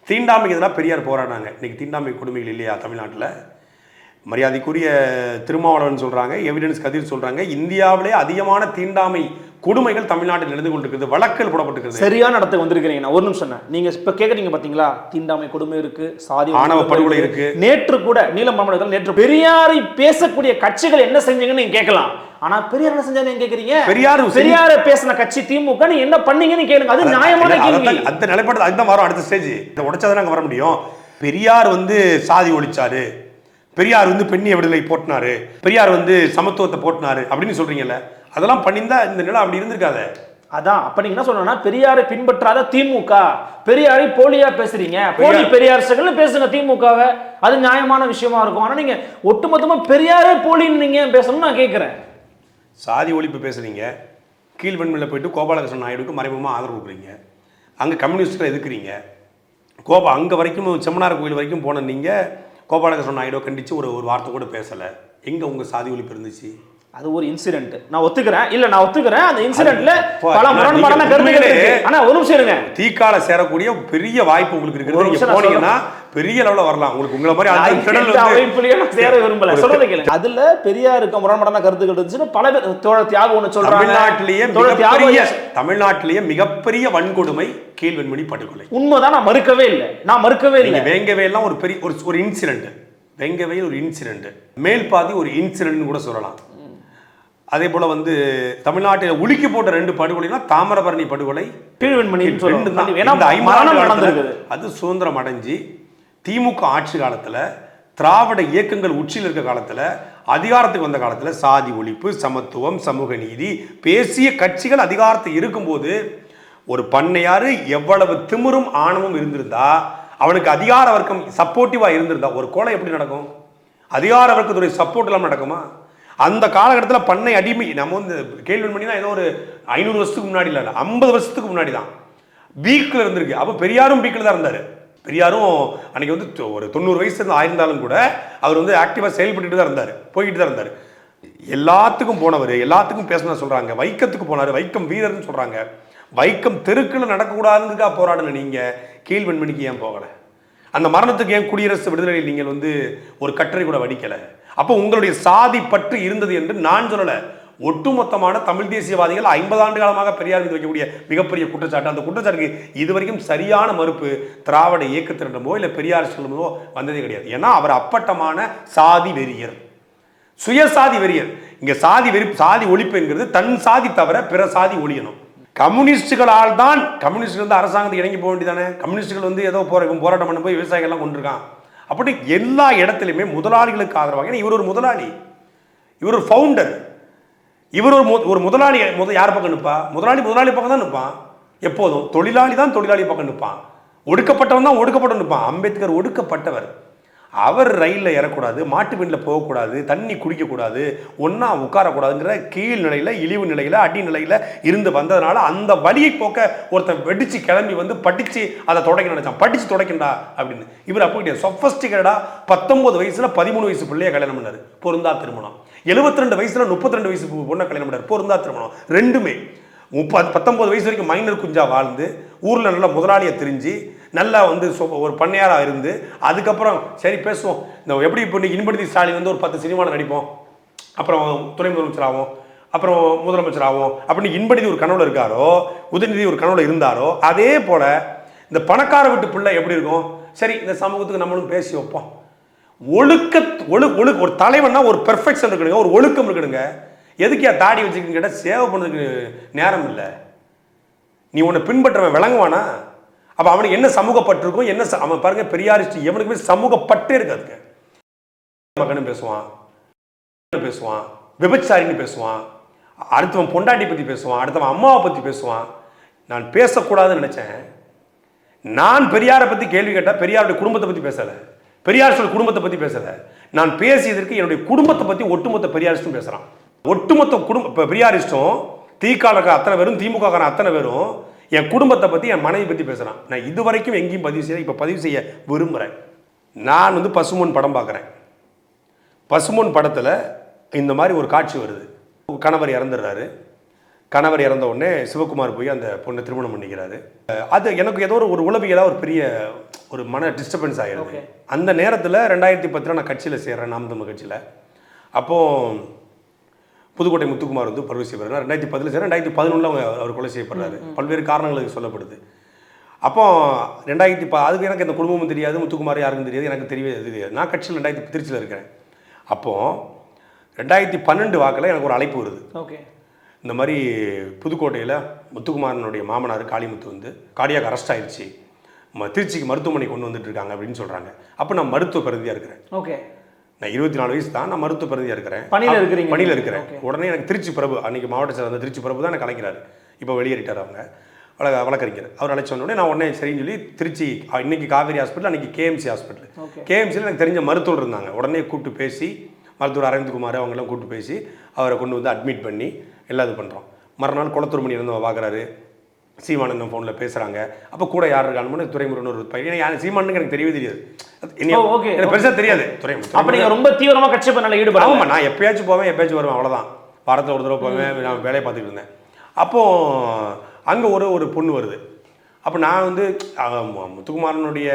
தீண்டாமைக்கு எதிராக பெரியார் போராடினாங்க. இன்னைக்கு தீண்டாமை கொடுமைகள் இல்லையா தமிழ்நாட்டில்? மரியாதைக்குரிய திருமாவளவன் சொல்றாங்க, எவிடன்ஸ் கதிர் சொல்றாங்க, இந்தியாவிலே அதிகமான தீண்டாமை கொடுமைகள் தமிழ்நாட்டில் நடந்து கொண்டிருக்கிறது, வழக்கில் போடப்பட்டிருக்கிறது. சரியான இடத்துக்கு வந்திருக்கிறீங்க. நான் ஒரு நிமிஷம், நீங்க இப்ப கேக்குறீங்க பாத்தீங்களா, தீண்டாமை கொடுமை இருக்கு, சாதி ஆணவ படுகொலை இருக்கு. நேற்று கூட நீலம் மாமலர்கள் நேற்று பெரியாரை பேசக்கூடிய கட்சிகள் என்ன செஞ்சீங்கன்னு நீங்க கேட்கலாம். ஆனா பெரியார் என்ன செஞ்சாரு கேக்குறீங்க? பெரியாரை பேசின கட்சி திமுக, நீ என்ன பண்ணீங்கன்னு கேளுங்க. அது நியாயமான கேள்வி. அந்த நிலைப்பாடு அதுதான் வரும் அடுத்த ஸ்டேஜ். இதை உடைச்சாதான் நாங்க வர முடியும். பெரியார் வந்து சாதி ஒழிச்சாரு, பெரியார் வந்து பெண்ணிய விடுதலை போட்டினாரு, பெரியார் வந்து சமத்துவத்தை போட்டினாரு அப்படின்னு சொல்றீங்கல்ல, அதெல்லாம் பண்ணியிருந்தா இந்த நிலம் அப்படி இருந்திருக்காது. அதான் அப்ப நீங்க என்ன சொல்லணும்னா பெரியாரை பின்பற்றாத திமுக, பெரியாரை போலியா பேசுறீங்க, போலி பெரியாரிஸ்டுகள் பேசுங்க திமுகவை, அது நியாயமான விஷயமா இருக்கும். ஆனா நீங்க ஒட்டுமொத்தமா பெரியாரே போலின்னு நீங்க பேசணும்னு நான் கேட்கிறேன். சாதி ஒழிப்பு பேசுறீங்க, கீழ்வெண்மையில் போயிட்டு கோபாலகிருஷ்ணன் நாயுடுக்கு மறைமுகமாக ஆதரவு கொடுக்குறீங்க, அங்கே கம்யூனிஸ்ட்டை எதுக்குறீங்க. அங்கே வரைக்கும் செம்மனார் கோயில் வரைக்கும் போன நீங்கள் கோபாலகிருஷ்ணன் நாயுடு கண்டித்து ஒரு வார்த்தை கூட பேசலை. எங்கே உங்கள் சாதி ஒழிப்பு இருந்துச்சு? அது ஒரு இன்சிடென்ட், நான் ஒத்துக்கிறேன். இல்ல நான் ஒத்துக்கிறேன், அந்த இன்சிடென்ட்ல பல முரண்பாடான கருத்துக்கள் இருக்கு. ஆனா ஒரு நிமிஷம் இருங்க, தீக்கால சேரக்கூடிய பெரிய வாய்ப்பு உங்களுக்கு இருக்குது. நீங்க போனீங்கன்னா பெரிய லெவல்ல வரலாம். உங்களுக்கு உங்கள மாதிரி சேர விரும்பல சொல்றதை கேளுங்க. அதுல பெரியாருக்கு முரண்பாடான கருத்துக்கள் இருந்துச்சு. பல பேர் தோழர் தியாகம் ஒன்னு சொல்றாங்க. தமிழ்நாட்டிலேயே மிகப்பெரிய வன்கொடுமை கீழ்வெண்மணி படுகொலை. உண்மைதான், நான் மறுக்கவே இல்லை, நான் மறுக்கவே இல்லை. வேங்கவே எல்லாம் ஒரு பெரிய ஒரு இன்சிடென்ட், வேங்கவே ஒரு இன்சிடென்ட், மேல்பாதி ஒரு இன்சிடென்ட் கூட சொல்லலாம். அதே போல தமிழ்நாட்டில் உலுக்கி போட்ட 2 படுகொலைனா தாமிரபரணி படுகொலை, கீழ்வெண்மணி அது சுதந்திரம் அடைஞ்சு திமுக ஆட்சி காலத்தில், திராவிட இயக்கங்கள் உச்சியில் இருக்க காலத்தில், அதிகாரத்துக்கு வந்த காலத்தில் சாதி ஒழிப்பு, சமத்துவம், சமூக நீதி பேசிய கட்சிகள் அதிகாரத்தில் இருக்கும்போது ஒரு பண்ணையாரு எவ்வளவு திமிரும் ஆணவமும் இருந்திருந்தா, அவனுக்கு அதிகார வர்க்கம் சப்போர்ட்டிவா இருந்திருந்தா ஒரு கொலை எப்படி நடக்கும்? அதிகார வர்க்கத்துடைய சப்போர்ட் இல்லாமல் நடக்குமா? அந்த காலகட்டத்தில் பண்ணை அடிமை நம்ம கேள்விமணினா ஏதோ ஒரு 500 வருஷத்துக்கு முன்னாடி இல்லை, 50 வருஷத்துக்கு முன்னாடி தான் பீக்கில் இருந்திருக்கு. அப்போ பெரியாரும் பீக்கில் தான் இருந்தார். பெரியாரும் அன்னைக்கு ஒரு 90 வயசு ஆயிருந்தாலும் கூட அவர் ஆக்டிவாக செயல்பட்டு தான் இருந்தார், போய்கிட்டு தான் இருந்தார். எல்லாத்துக்கும் போனவர், எல்லாத்துக்கும் பேசணும் சொல்கிறாங்க. வைக்கத்துக்கு போனார், வைக்கம் வீரர்னு சொல்கிறாங்க. வைக்கம் தெருக்கள் நடக்கக்கூடாதுங்கிறதுக்காக போராடணும். நீங்கள் கீழ்வெண்மணிக்கு ஏன் போகலை? அந்த மரணத்துக்கு ஏன் குடியரசு விடுதலையில் நீங்கள் ஒரு கட்டுரை கூட வடிக்கலை? அப்போ உங்களுடைய சாதி பற்று இருந்தது என்று நான் சொல்லலை. ஒட்டுமொத்தமான தமிழ் தேசியவாதிகள் 50 ஆண்டு காலமாக பெரியார் மீது வைக்கக்கூடிய மிகப்பெரிய குற்றச்சாட்டு. அந்த குற்றச்சாட்டுக்கு இதுவரைக்கும் சரியான மறுப்பு திராவிட இயக்கத்தினமோ இல்லை பெரியாரிஸ்டமோ வந்ததே கிடையாது. ஏன்னா அவர் அப்பட்டமான சாதி வெறியர், சுயசாதி வெறியர். இங்கே சாதி ஒழிப்புங்கிறது தன் சாதி தவிர பிற சாதி ஒழியணும். கம்யூனிஸ்டுகளால் தான் கம்யூனிஸ்டுகள் அரசாங்கத்தை இறங்கி போக வேண்டியதானே. கம்யூனிஸ்டுகள் ஏதோ போராட்டம் பண்ண போய் விவசாயிகள்லாம் கொண்டிருக்கான். அப்படி எல்லா இடத்துலையுமே முதலாளிகளுக்கு ஆதரவாக இவர் ஒரு முதலாளி, இவர் ஒரு ஃபவுண்டர், இவர் ஒரு முதலாளி. யார் பக்கம் நிற்பா? முதலாளி பக்கம் தான் நிற்பான். எப்போதும் தொழிலாளி தான் தொழிலாளி பக்கம் நிற்பான். ஒடுக்கப்பட்டவன் தான் ஒடுக்கப்பட்ட நிற்பான். அம்பேத்கர் ஒடுக்கப்பட்டவர். அவர் ரயிலில் ஏறக்கூடாது, மாட்டு வீட்டில் போகக்கூடாது, தண்ணி குடிக்கக்கூடாது, ஒன்றா உட்காரக்கூடாதுங்கிற கீழ் நிலையில், இழிவு நிலையில், அடி நிலையில் இருந்து வந்ததுனால அந்த வலியை போக்க ஒருத்தன் வெடிச்சு கிளம்பி படித்து அதை தொடக்க நினைச்சான். படித்து தொடக்கின்றா அப்படின்னு. இவர் அப்போ கிடையாது. சொஃபஸ்டிகேட்டடா 19 வயசுல 13 வயசு பிள்ளைய கல்யாணம் பண்ணார், பொருந்தா திருமணம். 72 வயசுல 32 வயசு பொண்ணை கல்யாணம் பண்ணார், பொருந்தா திருமணம். ரெண்டுமே 19 வயசு வரைக்கும் மைனர் குஞ்சா வாழ்ந்து ஊரில் நல்லா முதலாளியை தெரிஞ்சு நல்லா ஒரு பண்ணையாராக இருந்து அதுக்கப்புறம் சரி பேசுவோம், இந்த எப்படி இப்போ இன்படுத்தி ஸ்டாலின் ஒரு 10 சினிமாவில் நடிப்போம், அப்புறம் துணை முதலமைச்சர் ஆகும், அப்புறம் முதலமைச்சர் ஆகும் அப்படின்னு இன்படுத்தி ஒரு கனவுல இருக்காரோ, உதயநிதி ஒரு கனவுல இருந்தாரோ, அதே போல் இந்த பணக்கார வீட்டு பிள்ளை எப்படி இருக்கும்? சரி இந்த சமூகத்துக்கு நம்மளும் பேசி வைப்போம். ஒரு தலைவன்னா ஒரு பெர்ஃபெக்ஷன் இருக்கணுங்க, ஒரு ஒழுக்கம் இருக்கணுங்க. எதுக்கு தாடி வச்சுக்கின்னு கேட்டால் சேவை பண்ணதுக்கு நேரம் இல்லை. நீ உன்னை பின்பற்றவன் விளங்குவானா? அப்போ அவனுக்கு என்ன சமூகப்பட்டிருக்கும்? என்ன அவன் பாருங்க, பெரியாரிஸ்ட் எவனுக்குமே சமூகப்பட்டே இருக்காதுங்க. மகனும் பேசுவான், விபச்சாரின்னு பேசுவான், அடுத்தவன் பொண்டாட்டி பற்றி பேசுவான், அடுத்தவன் அம்மாவை பற்றி பேசுவான். நான் பேசக்கூடாதுன்னு நினைச்சேன். நான் பெரியாரை பற்றி கேள்வி கேட்டால் பெரியாருடைய குடும்பத்தை பற்றி பேசலை, பெரியாரிஸ்டோட குடும்பத்தை பற்றி பேசலை. நான் பேசியதற்கு என்னுடைய குடும்பத்தை பற்றி ஒட்டுமொத்த பெரியாரிஸ்டும் பேசுகிறான். ஒட்டுமொத்த பெரியாரிஸ்டும் திகால அத்தனை பேரும், திமுக அத்தனை பேரும் என் குடும்பத்தை பற்றி, என் மனைவி பற்றி பேசுகிறான். நான் இது வரைக்கும் எங்கேயும் பதிவு செய்ய, இப்போ பதிவு செய்ய விரும்புகிறேன். நான் பசுமொன் படம் பார்க்குறேன். பசுமொன் படத்தில் இந்த மாதிரி ஒரு காட்சி வருது. கணவர் இறந்துடுறாரு. கணவர் இறந்த உடனே சிவகுமார் போய் அந்த பொண்ணை திருமணம் பண்ணிக்கிறாரு. அது எனக்கு ஏதோ ஒரு உளவியலாக ஒரு பெரிய ஒரு மன டிஸ்டர்பன்ஸ் ஆகிடுது. அந்த நேரத்தில் 2010 நான் கட்சியில் சேர்றேன், நாம் தமிழ் கட்சியில். அப்போது புதுக்கோட்டை முத்துக்குமார் படுகொலை செய்யப்படுறாரு. 2010 சேர 2011 அவர் கொலை செய்யப்படுறாரு. பல்வேறு காரணங்களுக்கு சொல்லப்படுது. அப்போ 2010 அதுக்கு எனக்கு இந்த குடும்பமும் தெரியாது, முத்துக்குமார் யாருக்கும் தெரியாது, எனக்கு தெரியாது. நான் கட்சியில் 2000 திருச்சியில் இருக்கிறேன். அப்போது 2012 வாக்கில் எனக்கு ஒரு அழைப்பு வருது. ஓகே, இந்த மாதிரி புதுக்கோட்டையில் முத்துக்குமாரனுடைய மாமனார் காளிமுத்து கார்டியாக் அரெஸ்ட் ஆயிடுச்சு, திருச்சிக்கு மருத்துவமனை கொண்டு வந்துட்டு இருக்காங்க அப்படின்னு சொல்கிறாங்க. அப்போ நான் மருத்துவ பிரதியாக இருக்கிறேன். ஓகே, நான் 24 வயசு தான், நான் மருத்துவ பிரதியாக இருக்கிறேன், பணியில் இருக்கிறேன். உடனே எனக்கு திருச்சி பிரபு, அன்றைக்கி மாவட்ட செயலர் திருச்சி பிரபு தான் எனக்கு அழைக்கிறாரு. இப்போ வெளியேறிட்டார் அவங்க வழக்கறிஞர். அவர் அழைச்ச உடனே நான் உடனே சரின்னு சொல்லி திருச்சி, இன்னைக்கு காவேரி ஹாஸ்பிட்டல், அன்றைக்கி கேஎம்சி ஹாஸ்பிட்டல், கேஎம்சியில் எனக்கு தெரிஞ்ச மருத்துவர் இருந்தாங்க. உடனே கூப்பிட்டு பேசி, மருத்துவர் அரவிந்த்குமார் அவங்களாம் கூப்பிட்டு பேசி அவரை கொண்டு வந்து அட்மிட் பண்ணி எல்லாம் இது பண்ணுறோம். மறுநாள் குளத்தூர் மணி இருந்து பார்க்குறாரு, சீமானந்தம் ஃபோனில் பேசுகிறாங்க. அப்போ கூட யார் இருக்கான்னு துரைமுருகன் ஒரு பையன், யார் சீமானுக்கு எனக்கு தெரியவே தெரியாது, எனக்கு பெருசாக தெரியாது. துரைமுருகன் ரொம்ப தீவிரமாக கட்சி பண்ணல ஈடுபட. ஆமாம், நான் எப்பயாச்சும் போவேன், எப்பயாச்சும் வருவேன், அவ்வளோதான். வாரத்தில் ஒரு தடவை போவேன், நான் வேலையை பார்த்துட்டு இருந்தேன். அப்போது அங்கே ஒரு பொண்ணு வருது. அப்போ நான் வந்து முத்துக்குமாரனுடைய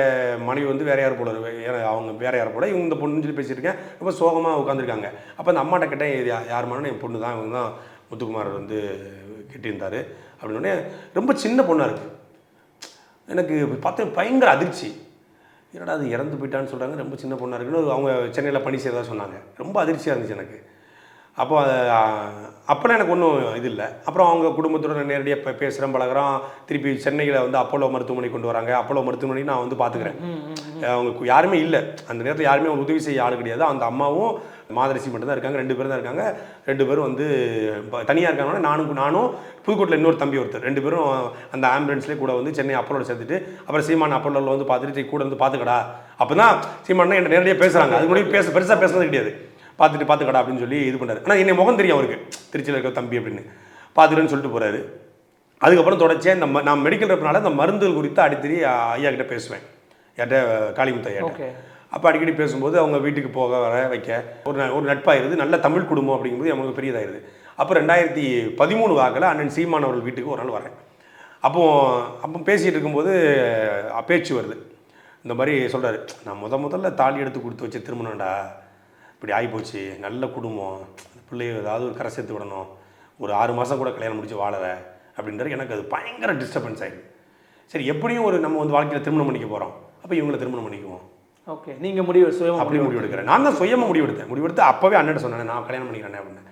மனைவி வந்து வேற யார் போல, அவங்க வேற யார் போல, இவங்க இந்த பொண்ணுன்னு சொல்லி பேசியிருக்கேன். ரொம்ப சோகமாக உட்காந்துருக்காங்க. அப்போ அந்த அம்மாட்ட கேட்டேன், இது யார் மனு, என் பொண்ணு தான், இவங்க தான் முத்துக்குமார் வந்து கெட்டியிருந்தார் அப்படின்னே. ரொம்ப சின்ன பொண்ணாக இருக்குது. எனக்கு பார்த்து பயங்கர அதிர்ச்சி. என்னடா அது இறந்து போயிட்டான்னு சொல்கிறாங்க, ரொம்ப சின்ன பொண்ணாக இருக்குன்னு. அவங்க சென்னையில் பணி செய்யறதா சொன்னாங்க. ரொம்ப அதிர்ச்சியாக இருந்துச்சு எனக்கு. அப்போ அப்போலாம் எனக்கு ஒன்றும் இது இல்லை. அப்புறம் அவங்க குடும்பத்தோட நேரடியாக பேசுகிறேன், பழகிறோம். திருப்பி சென்னையில் வந்து அப்போலோ மருத்துவமனை கொண்டு வராங்க. அப்போலோ மருத்துவமனை நான் வந்து பார்த்துக்கிறேன். அவங்க யாருமே இல்லை அந்த நேரத்தில், யாருமே அவங்க உதவி செய்ய ஆள் கிடையாது. அந்த அம்மாவும் மாதரசி மட்டும் தான் இருக்காங்க, 2 பேரும் தான் இருக்காங்க. 2 பேரும் வந்து தனியாக இருக்காங்கன்னா நானும் புதுக்கோட்டையில் இன்னொரு தம்பி ஒருத்தர், 2 பேரும் அந்த ஆம்புலன்ஸ்லேயே கூட வந்து சென்னை அப்போலோட சேர்த்துட்டு, அப்புறம் சீமான் அப்போலோவில் வந்து பார்த்துட்டு கூட வந்து பார்த்துக்கடா. அப்போ தான் சீமானா என்ன நேரடியாக பேசுகிறாங்க. அது கூட பெருசாக பேசுறது கிடையாது. பார்த்துக்கடா அப்படின்னு சொல்லி இது பண்ணார். ஆனால் என்னை முகம் தெரியும் அவருக்கு, திருச்சியில் இருக்க தம்பி அப்படின்னு. பார்த்துக்கிறேன்னு சொல்லிட்டு போகிறாரு. அதுக்கப்புறம் தொடர்ச்சியாக நான் மெடிக்கல் ரெப்னால இந்த மருந்துகள் குறித்து அடிக்கடி ஐயா கிட்ட பேசுவேன், யார்கிட்ட, காளிமுத்து ஐயாட்ட. அப்போ அடிக்கடி பேசும்போது அவங்க வீட்டுக்கு போக வர வைக்க ஒரு நட்பாயிருது. நல்ல தமிழ் குடும்பம் அப்படிங்கும்போது அவங்களுக்கு பெரியதாயிருது. அப்போ 2013 வாக்கில் அண்ணன் சீமான் அவர்கள் வீட்டுக்கு ஒரு நாள் வரேன். அப்போ பேசிகிட்டு இருக்கும்போது பேச்சு வருது. இந்த மாதிரி சொல்கிறாரு, நான் முதல்ல தாலி எடுத்து கொடுத்து வச்ச திருமணம்டா, இப்படி ஆகிப்போச்சு, நல்ல குடும்பம், பிள்ளைய ஏதாவது ஒரு கரை சேர்த்து விடணும், ஒரு 6 மாதம் கூட கல்யாணம் முடிச்சு வாழலை அப்படின்றது. எனக்கு அது பயங்கர டிஸ்டர்பன்ஸ் ஆகிடுது. சரி, எப்படியும் நம்ம வந்து வாழ்க்கையில் திருமணம் பண்ணிக்க போகிறோம், அப்போ இவங்களை திருமணம் பண்ணிக்குவோம். ஓகே, நீங்கள் சுயமாக அப்படி முடிவு எடுக்கிறேன். நான் தான் சுயமாக முடிவெடுத்து அப்போவே அண்ணன் சொன்னேன், நான் கல்யாணம் பண்ணிக்கிறேன் அப்படின்னு.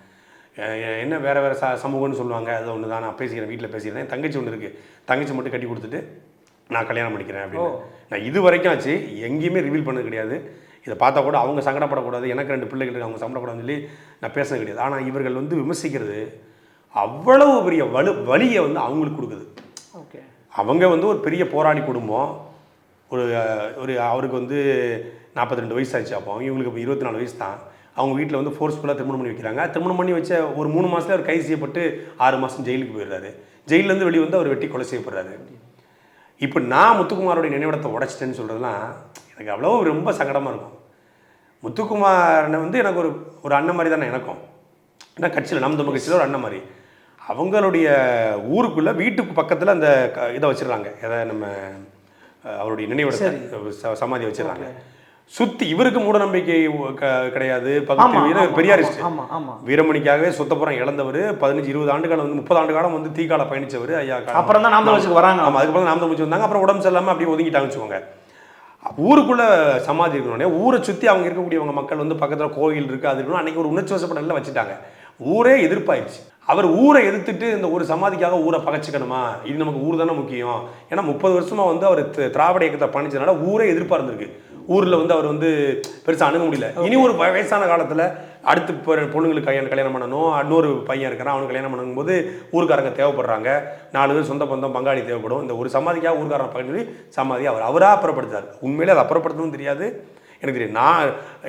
என்ன வேறு சமூகம்னு சொல்லுவாங்க, அது ஒன்று தான், நான் பேசிக்கிறேன், வீட்டில் பேசிக்கிறேன். என் தங்கச்சி ஒன்று இருக்குது, தங்கச்சி மட்டும் கட்டி கொடுத்துட்டு நான் கல்யாணம் பண்ணிக்கிறேன் அப்படின்னு. நான் இது வரைக்கும் ஆச்சு, எங்கேயுமே ரிவீல் பண்ணது கிடையாது. இதை பார்த்தா கூட அவங்க சங்கடப்படக்கூடாது, எனக்கு 2 பிள்ளைகள் அவங்க சங்கடப்படாதுன்னு சொல்லி நான் பேசுறது கிடையாது. ஆனால் இவர்கள் வந்து விமர்சிக்கிறது அவ்வளவு பெரிய வலியை வந்து அவங்களுக்கு கொடுக்குது. ஓகே, அவங்க வந்து ஒரு பெரிய போராடி குடும்பம். அவருக்கு வந்து 42 வயசு ஆச்சு. அப்போ இவங்களுக்கு 24 வயசு தான். அவங்க வீட்டில் வந்து ஃபோர்ஸ்ஃபுல்லாக திருமணம் பண்ணி வைக்கிறாங்க. திருமணம் பண்ணி வச்ச ஒரு 3 மாதத்தில் அவர் கைது செய்யப்பட்டு 6 மாதம் ஜெயிலுக்கு போயிடுறாரு. ஜெயிலேருந்து வெளியே வந்து அவர் வெட்டி கொலை செய்யப்படுறாரு. இப்போ நான் முத்துக்குமாரோடைய நினைவிடத்தை உடைச்சிட்டேன்னு சொல்கிறதுலாம் எனக்கு அவ்வளோ ரொம்ப சங்கடமாக இருக்கும். முத்துக்குமாரனை வந்து எனக்கு ஒரு அண்ணன் மாதிரி தானே எனக்கும். ஏன்னா கட்சியில், நம்ம தமிழ் கட்சியில் ஒரு அண்ணன் மாதிரி. அவங்களுடைய ஊருக்குள்ளே வீட்டுக்கு பக்கத்தில் அந்த இதை வச்சிடறாங்க, எதை நம்ம அவருடைய நினைவிடத்தை சமாதி வச்சிடறாங்க. சுற்றி இவருக்கு மூட நம்பிக்கை கிடையாது. பெரியாரிஸ்ட், வீரமணிக்காகவே சுத்தப்புறம் இழந்தவர். 15-20 ஆண்டு காலம் வந்து 30 ஆண்டு காலம் வந்து தீக்கால பயணிச்சவர் ஐயா. அப்புறம் தான் நாம் தமிழுக்கு வராங்க. ஆமாம், அதுக்கப்புறம் நாம் தமிழுக்கு வந்தாங்க. அப்புறம் உடம்பு சரியில்லாமல் அப்படியே ஒதுங்கிட்டாங்கன்னு வச்சுக்கோங்க. ஊருக்குள்ளே சமாதி இருக்கணுன்னே ஊரை சுற்றி அவங்க இருக்கக்கூடியவங்க மக்கள் வந்து பக்கத்தில் கோயில் இருக்குது, அது இருக்கணும். அன்றைக்கி ஒரு உணர்ச்சி வசப்படல வச்சுட்டாங்க. ஊரே எதிர்ப்பாயிடுச்சு. அவர் ஊரை எதிர்த்துட்டு இந்த ஒரு சமாதிக்காக ஊரை பகச்சிக்கணுமா, இது நமக்கு ஊர் தானே முக்கியம். ஏன்னா 30 வருஷமாக வந்து அவர் திராவிட இயக்கத்தை பண்ணிச்சதுனால ஊரே எதிர்ப்பாக இருந்திருக்கு. ஊரில் வந்து அவர் வந்து பெருசாக அணுக முடியல. இனி ஒரு வயசான காலத்தில் அடுத்து பொண்ணுங்களுக்கு கல்யாணம் பண்ணணும், இன்னொரு பையன் இருக்கிறான், அவனுக்கு கல்யாணம் பண்ணும்போது ஊருக்காரங்க தேவைப்படுறாங்க, 4 பேர் சொந்த பந்தம் பங்காளி தேவைப்படும். இந்த ஒரு சமாதிக்காக ஊருக்காரன் பகிர்ந்து சமாதி அவராக அப்புறப்படுத்தார். உண்மையிலே அதை அப்புறப்படுத்தவும் தெரியாது எனக்கு தெரியும்.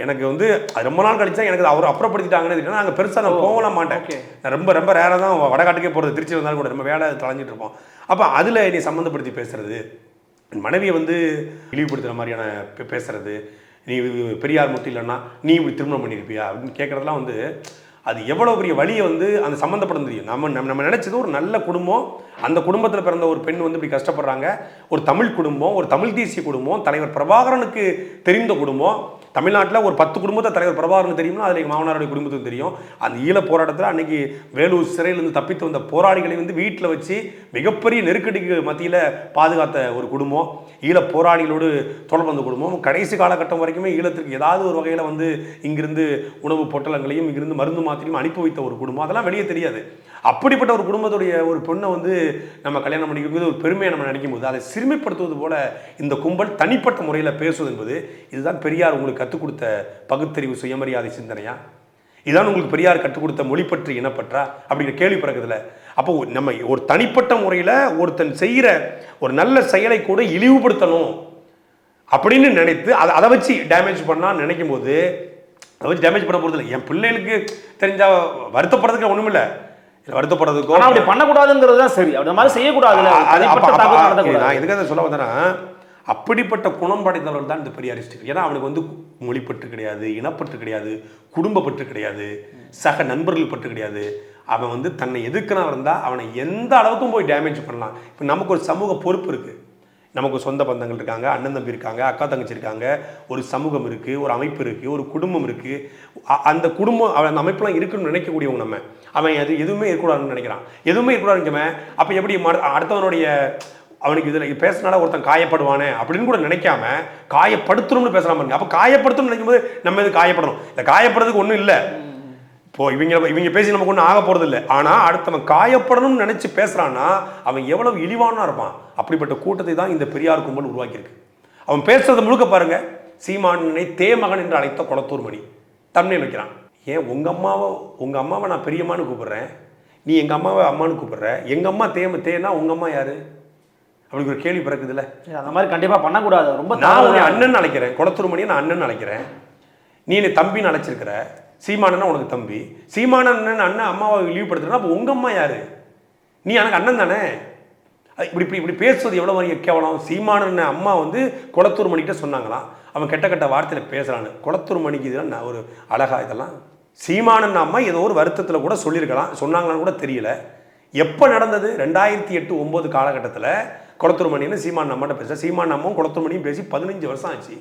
எனக்கு வந்து ரொம்ப நாள் கழிச்சா எனக்கு அவர் அப்புறப்படுத்திட்டாங்கன்னு தெரியும். நாங்கள் பெருசாக நான் போகலாம் மாட்டேன். நான் ரொம்ப ரேராக தான் வடகாட்டுக்கே போகிறது. திருச்சி வந்தாலும் கூட ரொம்ப வேலை தலைஞ்சிட்டு இருப்போம். அப்போ அதில் நீ சம்மந்தப்படுத்தி பேசுறது, மனைவியை வந்து இழிவுபடுத்துகிற மாதிரியான பேசுறது, நீ பெரியார் மட்டும் இல்லைன்னா நீ இப்படி திருமணம் பண்ணியிருப்பியா அப்படின்னு கேட்குறதுலாம் வந்து அது எவ்வளோ பெரிய வழியை வந்து அந்த சம்மந்தப்பட தெரியும். நம்ம நினச்சது ஒரு நல்ல குடும்பம், அந்த குடும்பத்தில் பிறந்த ஒரு பெண் வந்து இப்படி கஷ்டப்படுறாங்க. ஒரு தமிழ் குடும்பம், ஒரு தமிழ் தேசிய குடும்பம், தலைவர் பிரபாகரனுக்கு தெரிந்த குடும்பம். தமிழ்நாட்டில் ஒரு 10 குடும்பத்தை தலைவர் பிரபாகரனுக்கு தெரியும்னா அதில் எங்கள் மாமனாருடைய குடும்பத்துக்கு தெரியும். அந்த ஈழ போராட்டத்தில் அன்றைக்கி வேலூர் சிறையிலிருந்து தப்பித்து வந்த போராளிகளை வந்து வீட்டில் வச்சு மிகப்பெரிய நெருக்கடிக்கு மத்தியில் பாதுகாத்த ஒரு குடும்பம், ஈழ போராளிகளோடு தொடர்பு வந்த குடும்பம். கடைசி காலகட்டம் வரைக்குமே ஈழத்திற்கு ஏதாவது ஒரு வகையில் வந்து இங்கிருந்து உணவு பொட்டலங்களையும் இங்கிருந்து மருந்து மாத்திரையும் அனுப்பி வைத்த ஒரு குடும்பம். அதெல்லாம் வெளியே தெரியாது. அப்படிப்பட்ட ஒரு குடும்பத்துடைய ஒரு பெண்ணை வந்து நம்ம கல்யாணம் பண்ணிக்கும்போது ஒரு பெருமையை நம்ம நினைக்கும் போது அதை சிறுமைப்படுத்துவது போல இந்த கும்பல் தனிப்பட்ட முறையில் பேசுவது என்பது, இதுதான் பெரியார் உங்களுக்கு கற்றுக் கொடுத்த பகுத்தறிவு சுயமரியாதை சிந்தனையா? இதான் உங்களுக்கு பெரியார் கற்றுக் கொடுத்த மொழிப்பற்று இனப்பற்றா அப்படிங்கிற கேள்வி பிறகுதுல. அப்போ நம்ம ஒரு தனிப்பட்ட முறையில் ஒருத்தன் செய்கிற ஒரு நல்ல செயலை கூட இழிவுபடுத்தணும் அப்படின்னு நினைத்து அதை வச்சு டேமேஜ் பண்ணா நினைக்கும் போது அதை வச்சு டேமேஜ் பண்ண போகிறது இல்லை. என் பிள்ளைகளுக்கு தெரிஞ்சா வருத்தப்படுறதுக்கு ஒன்றும் இல்லை, வருத்தப்படுறதுக்கும் அப்படி பண்ணக்கூடாதுங்கிறது தான் சரி. அந்த மாதிரி செய்யக்கூடாது. நான் எதுக்காக சொல்ல வந்தேன்னா, அப்படிப்பட்ட குணம் படைத்தவர்கள் தான் இந்த பெரியாரிஸ்டுகள். ஏன்னா அவனுக்கு வந்து மொழிப்பற்று கிடையாது, இனப்பற்று கிடையாது, குடும்பப்பற்று கிடையாது, சக நண்பர்கள் பற்று கிடையாது. அவன் வந்து தன்னை எதிர்க்கிறவன் இருந்தால் அவனை எந்த அளவுக்கும் போய் டேமேஜ் பண்ணலாம். இப்போ நமக்கு ஒரு சமூக பொறுப்பு இருக்குது, நமக்கு சொந்த பந்தங்கள் இருக்காங்க, அண்ணன் தம்பி இருக்காங்க, அக்கா தங்கச்சி இருக்காங்க, ஒரு சமூகம் இருக்குது, ஒரு அமைப்பு இருக்குது, ஒரு குடும்பம் இருக்குது. அந்த குடும்பம் அந்த அமைப்புலாம் இருக்குன்னு நினைக்கக்கூடியவங்க நம்ம. அவன் அது எதுவுமே இருக்கக்கூடாதுன்னு நினைக்கிறான், எதுவுமே இருக்கக்கூடாதுங்கவன். அப்போ எப்படி அடுத்தவனுடைய அவனுக்கு இதில் பேசினால ஒருத்தன் காயப்படுவானே அப்படின்னு கூட நினைக்காம காயப்படுத்தணும்னு பேசலாம் பாருங்க. அப்போ காயப்படுத்தணும்னு நினைக்கும் போது நம்ம எது காயப்படணும்? இல்லை, காயப்படுறதுக்கு ஒன்றும் இல்லை. இப்போ இவங்க பேசி நமக்கு ஒன்றும் ஆக போகிறது இல்லை. ஆனால் அடுத்தவன் காயப்படணும்னு நினச்சி பேசுகிறான்னா அவன் எவ்வளவு இழிவானா இருப்பான். அப்படிப்பட்ட கூட்டத்தை தான் இந்த பெரியார் கும்பல் உருவாக்கியிருக்கு. அவன் பேசுறது முழுக்க பாருங்க, சீமானனை தேமகன் என்று அழைத்த கொளத்தூர் மணி தம்ப்நெயில் வைக்கிறான். ஏன் உங்கள் அம்மாவை நான் பெரியம்மான்னு கூப்பிடுறேன், நீ எங்கள் அம்மாவை அம்மான்னு கூப்பிடுற, எங்கள் அம்மா தேனா உங்கள் அம்மா யாரு அப்படி ஒரு கேள்வி பிறக்குதுல்ல. அந்த மாதிரி கண்டிப்பாக பண்ணக்கூடாது. ரொம்ப நான் உன்னை அண்ணன் அழைக்கிறேன், கொளத்தூர் மணியை நான் அண்ணன் அழைக்கிறேன், நீ என்னை தம்பின்னு அழைச்சிருக்கிற. சீமானன்னா உனக்கு தம்பி, சீமானன் அண்ணன் அம்மாவை இழிவுபடுத்துறா. அப்போ உங்கள் அம்மா யாரு? நீ எனக்கு அண்ணன் தானே. இப்படி பேசுவது எவ்வளோ வரைய கேவலம். சீமானன் அம்மா வந்து கொளத்தூர் மணிக்கிட்ட சொன்னாங்களாம், அவன் கெட்ட வார்த்தையில் பேசுகிறான்னு. கொளத்தூர் மணிக்கு இதெல்லாம் ஒரு அழகா இதெல்லாம். சீமானன் அம்மா ஏதோ ஒரு வருத்தத்தில் கூட சொல்லியிருக்கலாம், சொன்னாங்களான்னு கூட தெரியல. எப்போ நடந்தது? 2008-09 காலகட்டத்தில் கொளத்தூர் மணின்னு சீமான் அம்மாட்ட பேச, சீமான் அம்மாவும் கொளத்தூர் மணியும் பேசி 15 வருஷம் ஆச்சு.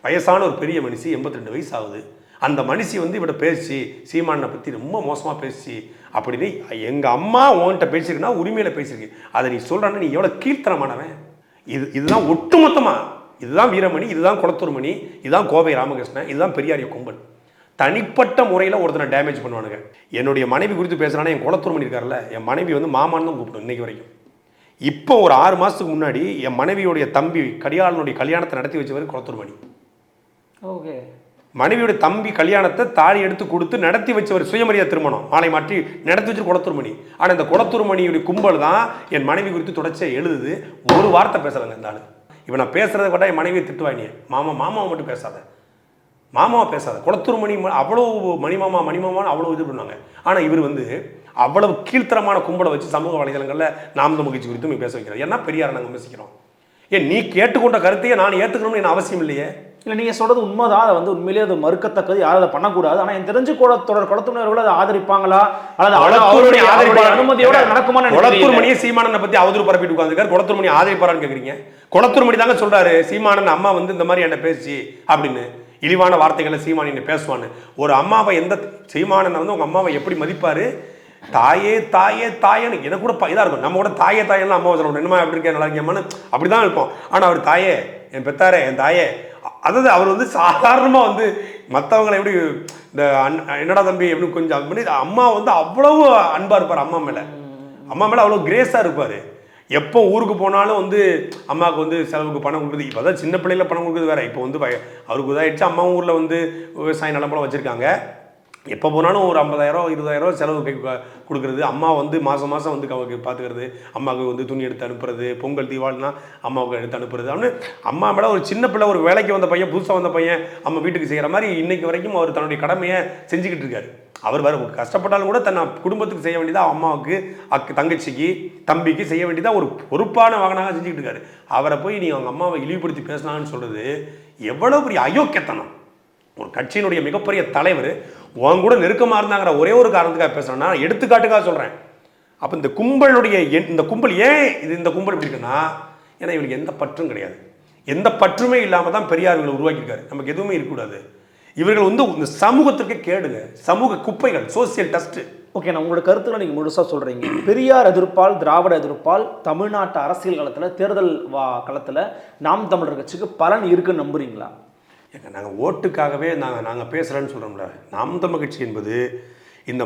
வயசான ஒரு பெரிய மனுஷி, 82 வயசு ஆகுது. அந்த மனுஷி வந்து இவட பேசி சீமானை பற்றி ரொம்ப மோசமாக பேசி அப்படின்னு எங்கள் அம்மா உன்கிட்ட பேசியிருக்குன்னா உரிமையில் பேசியிருக்கு. அதை நீ சொல்கிறான்னு நீ எவ்வளோ கீழ்த்தனமானவன். இதுதான் ஒட்டுமொத்தமாக, இதுதான் வீரமணி, இதுதான் கொளத்தூர் மணி, இதுதான் கோவை ராமகிருஷ்ணன், இதுதான் பெரியாரிய கும்பல். தனிப்பட்ட முறையில் ஒருத்தனை டேமேஜ் பண்ணுவானுங்க. என்னுடைய மனைவி குறித்து பேசுகிறானே, என் கொளத்தூர் மணி இருக்கார்ல, என் மனைவி வந்து மாமான்னு தான் கூப்பிடும் இன்னைக்கு வரைக்கும். இப்போ ஒரு 6 மாதத்துக்கு முன்னாடி என் மனைவியோடைய தம்பி கடியாளனுடைய கல்யாணத்தை நடத்தி வச்சவர் கொளத்தூர் மணி. ஓகே. மனைவியோடைய தம்பி கல்யாணத்தை தாலி எடுத்து கொடுத்து நடத்தி வச்சவர், சுயமரியாதை திருமணம் மாலை மாற்றி நடத்தி வச்சு கொளத்தூர் மணி. ஆனால் இந்த கொளத்தூர் மணியுடைய கும்பல் தான் என் மனைவி குறித்து தொடர்ச்சியாக எழுதுது. ஒரு வார்த்தை பேசுகிறாங்க இந்த ஆளு. இவன் நான் பேசுகிறத விட என் மனைவியை திட்டுவாங்க, மாமாவை மட்டும் பேசாத, மாமாவை பேசாத. கொளத்தூர் மணி அவ்வளோ மணிமாமான்னு அவ்வளோ இது பண்ணுவாங்க. ஆனால் இவர் வந்து அவ்வளவு கீழ்த்தரமான கும்பலை வச்சு சமூக வலைதளங்களில் நாம் தமிழ் கட்சி குறித்து பேச வைக்கிறோம். ஏன்னா பெரியாரை நாங்கள் விமர்சிக்கிறோம். ஏன் நீ கேட்டுக்கொண்ட கருத்தையே நான் ஏற்றுக்கணும்னு என்ன அவசியம் இல்லையே. இல்லை, நீங்கள் சொல்கிறது உண்மைதான். அதை வந்து உண்மையிலேயே அது மறுக்கத்தக்கது, யாரும் அதை பண்ணக்கூடாது. ஆனால் என் தெரிஞ்சு கொளத்தூர் அதை ஆதரிப்பாங்களா அல்லது அனுமதியோட நடக்குமான்னு கொளத்தூர் மணியை சீமானனை பற்றி அவதூறு பரப்பிட்டு உட்காந்துருக்காரு. கொளத்தூர் மணி ஆதரிப்பாரான்னு கேட்குறீங்க. கொளத்தூர் மணி தாங்க சொல்கிறாரு, சீமானன் அம்மா வந்து இந்த மாதிரி என்ன பேசி அப்படின்னு இழிவான வார்த்தைகளை சீமானன் பேசுவான்னு. ஒரு அம்மாவை எந்த சீமானன் வந்து உங்கள் அம்மாவை எப்படி மதிப்பார்? தாயே தாயே தாயன்னு எனக்கு கூட இதாக இருக்கும். நம்ம கூட தாயே தாயெல்லாம் அம்மாவை சொல்லணும், என்னமா எப்படி இருக்கேன் நல்லா இருக்கேம்மான்னு அப்படி தான் இருப்போம். ஆனால் அவர் தாயே, என் பெத்தாரே, என் தாயே, அதாவது அவர் வந்து சாதாரணமாக வந்து மற்றவங்களை எப்படி இந்த என்னடா தம்பி எப்படி கொஞ்சம் அது பண்ணி, அம்மா வந்து அவ்வளவு அன்பாக இருப்பார் அம்மா மேலே. அம்மா மேலே அவ்வளோ கிரேஸாக இருப்பார். எப்போ ஊருக்கு போனாலும் வந்து அம்மாவுக்கு வந்து செலவுக்கு பணம் கொடுக்குறது. இப்போ தான் சின்ன பிள்ளைல பணம் கொடுக்குறது வேறு. இப்போ வந்து அவருக்கு இதாகிடுச்சு. அம்மா ஊரில் வந்து விவசாய நிலம்பலம் வச்சுருக்காங்க. எப்போ போனாலும் ஒரு 50,000 20,000 செலவு கொடுக்குறது. அம்மா வந்து மாதம் வந்து அவருக்கு பார்த்துக்கிறது, அம்மாவுக்கு வந்து துணி எடுத்து அனுப்புறது, பொங்கல் தீபாவளினா அம்மாவுக்கு எடுத்து அனுப்புறது. அவனு அம்மா மேலே ஒரு சின்ன பிள்ளை, ஒரு வேலைக்கு வந்த பையன், புதுசாக வந்த பையன் அம்மா வீட்டுக்கு செய்கிற மாதிரி இன்னைக்கு வரைக்கும் அவர் தன்னுடைய கடமையை செஞ்சுக்கிட்டு இருக்காரு. அவர் வேறு கஷ்டப்பட்டாலும் கூட தன்னை குடும்பத்துக்கு செய்ய வேண்டியதாக அம்மாவுக்கு, தங்கச்சிக்கு, தம்பிக்கு செய்ய வேண்டியதாக ஒரு பொறுப்பான மகனாக செஞ்சுக்கிட்டு இருக்காரு. அவரை போய் நீ அவங்க அம்மாவை இழிவுபடுத்தி பேசலான்னு சொல்கிறது எவ்வளோ பெரிய அயோக்கியத்தனம். ஒரு கட்சியினுடைய மிகப்பெரிய தலைவர் உன் கூட நெருக்கமாக இருந்தாங்கிற ஒரே ஒரு காரணத்துக்காக பேசுகிறேன்னா, எடுத்துக்காட்டுக்காக சொல்கிறேன். அப்போ இந்த கும்பலுடைய இந்த கும்பல் ஏன் இந்த கும்பல் இப்படி இருக்குன்னா, ஏன்னா இவனுக்கு எந்த பற்றும் கிடையாது. எந்த பற்றுமே இல்லாமல் தான் பெரியார் இவங்களை உருவாக்கியிருக்காரு. நமக்கு எதுவுமே இருக்கக்கூடாது. இவர்கள் வந்து இந்த சமூகத்திற்கு கேடுங்க, சமூக குப்பைகள், சோசியல் டஸ்ட்டு. ஓகே, நான் உங்களோட கருத்துல நீங்கள் முழுசாக சொல்கிறீங்க. பெரியார் எதிர்ப்பால், திராவிட எதிர்ப்பால் தமிழ்நாட்டு அரசியல் களத்தில், தேர்தல் களத்தில் நாம் தமிழர் கட்சிக்கு பலன் இருக்குன்னு நம்புறீங்களா? நாங்கள் ஓட்டுக்காகவே நாங்கள் பேசுகிறேன்னு சொல்கிறோம்ல. நாம் தமிழ் கட்சி என்பது இந்த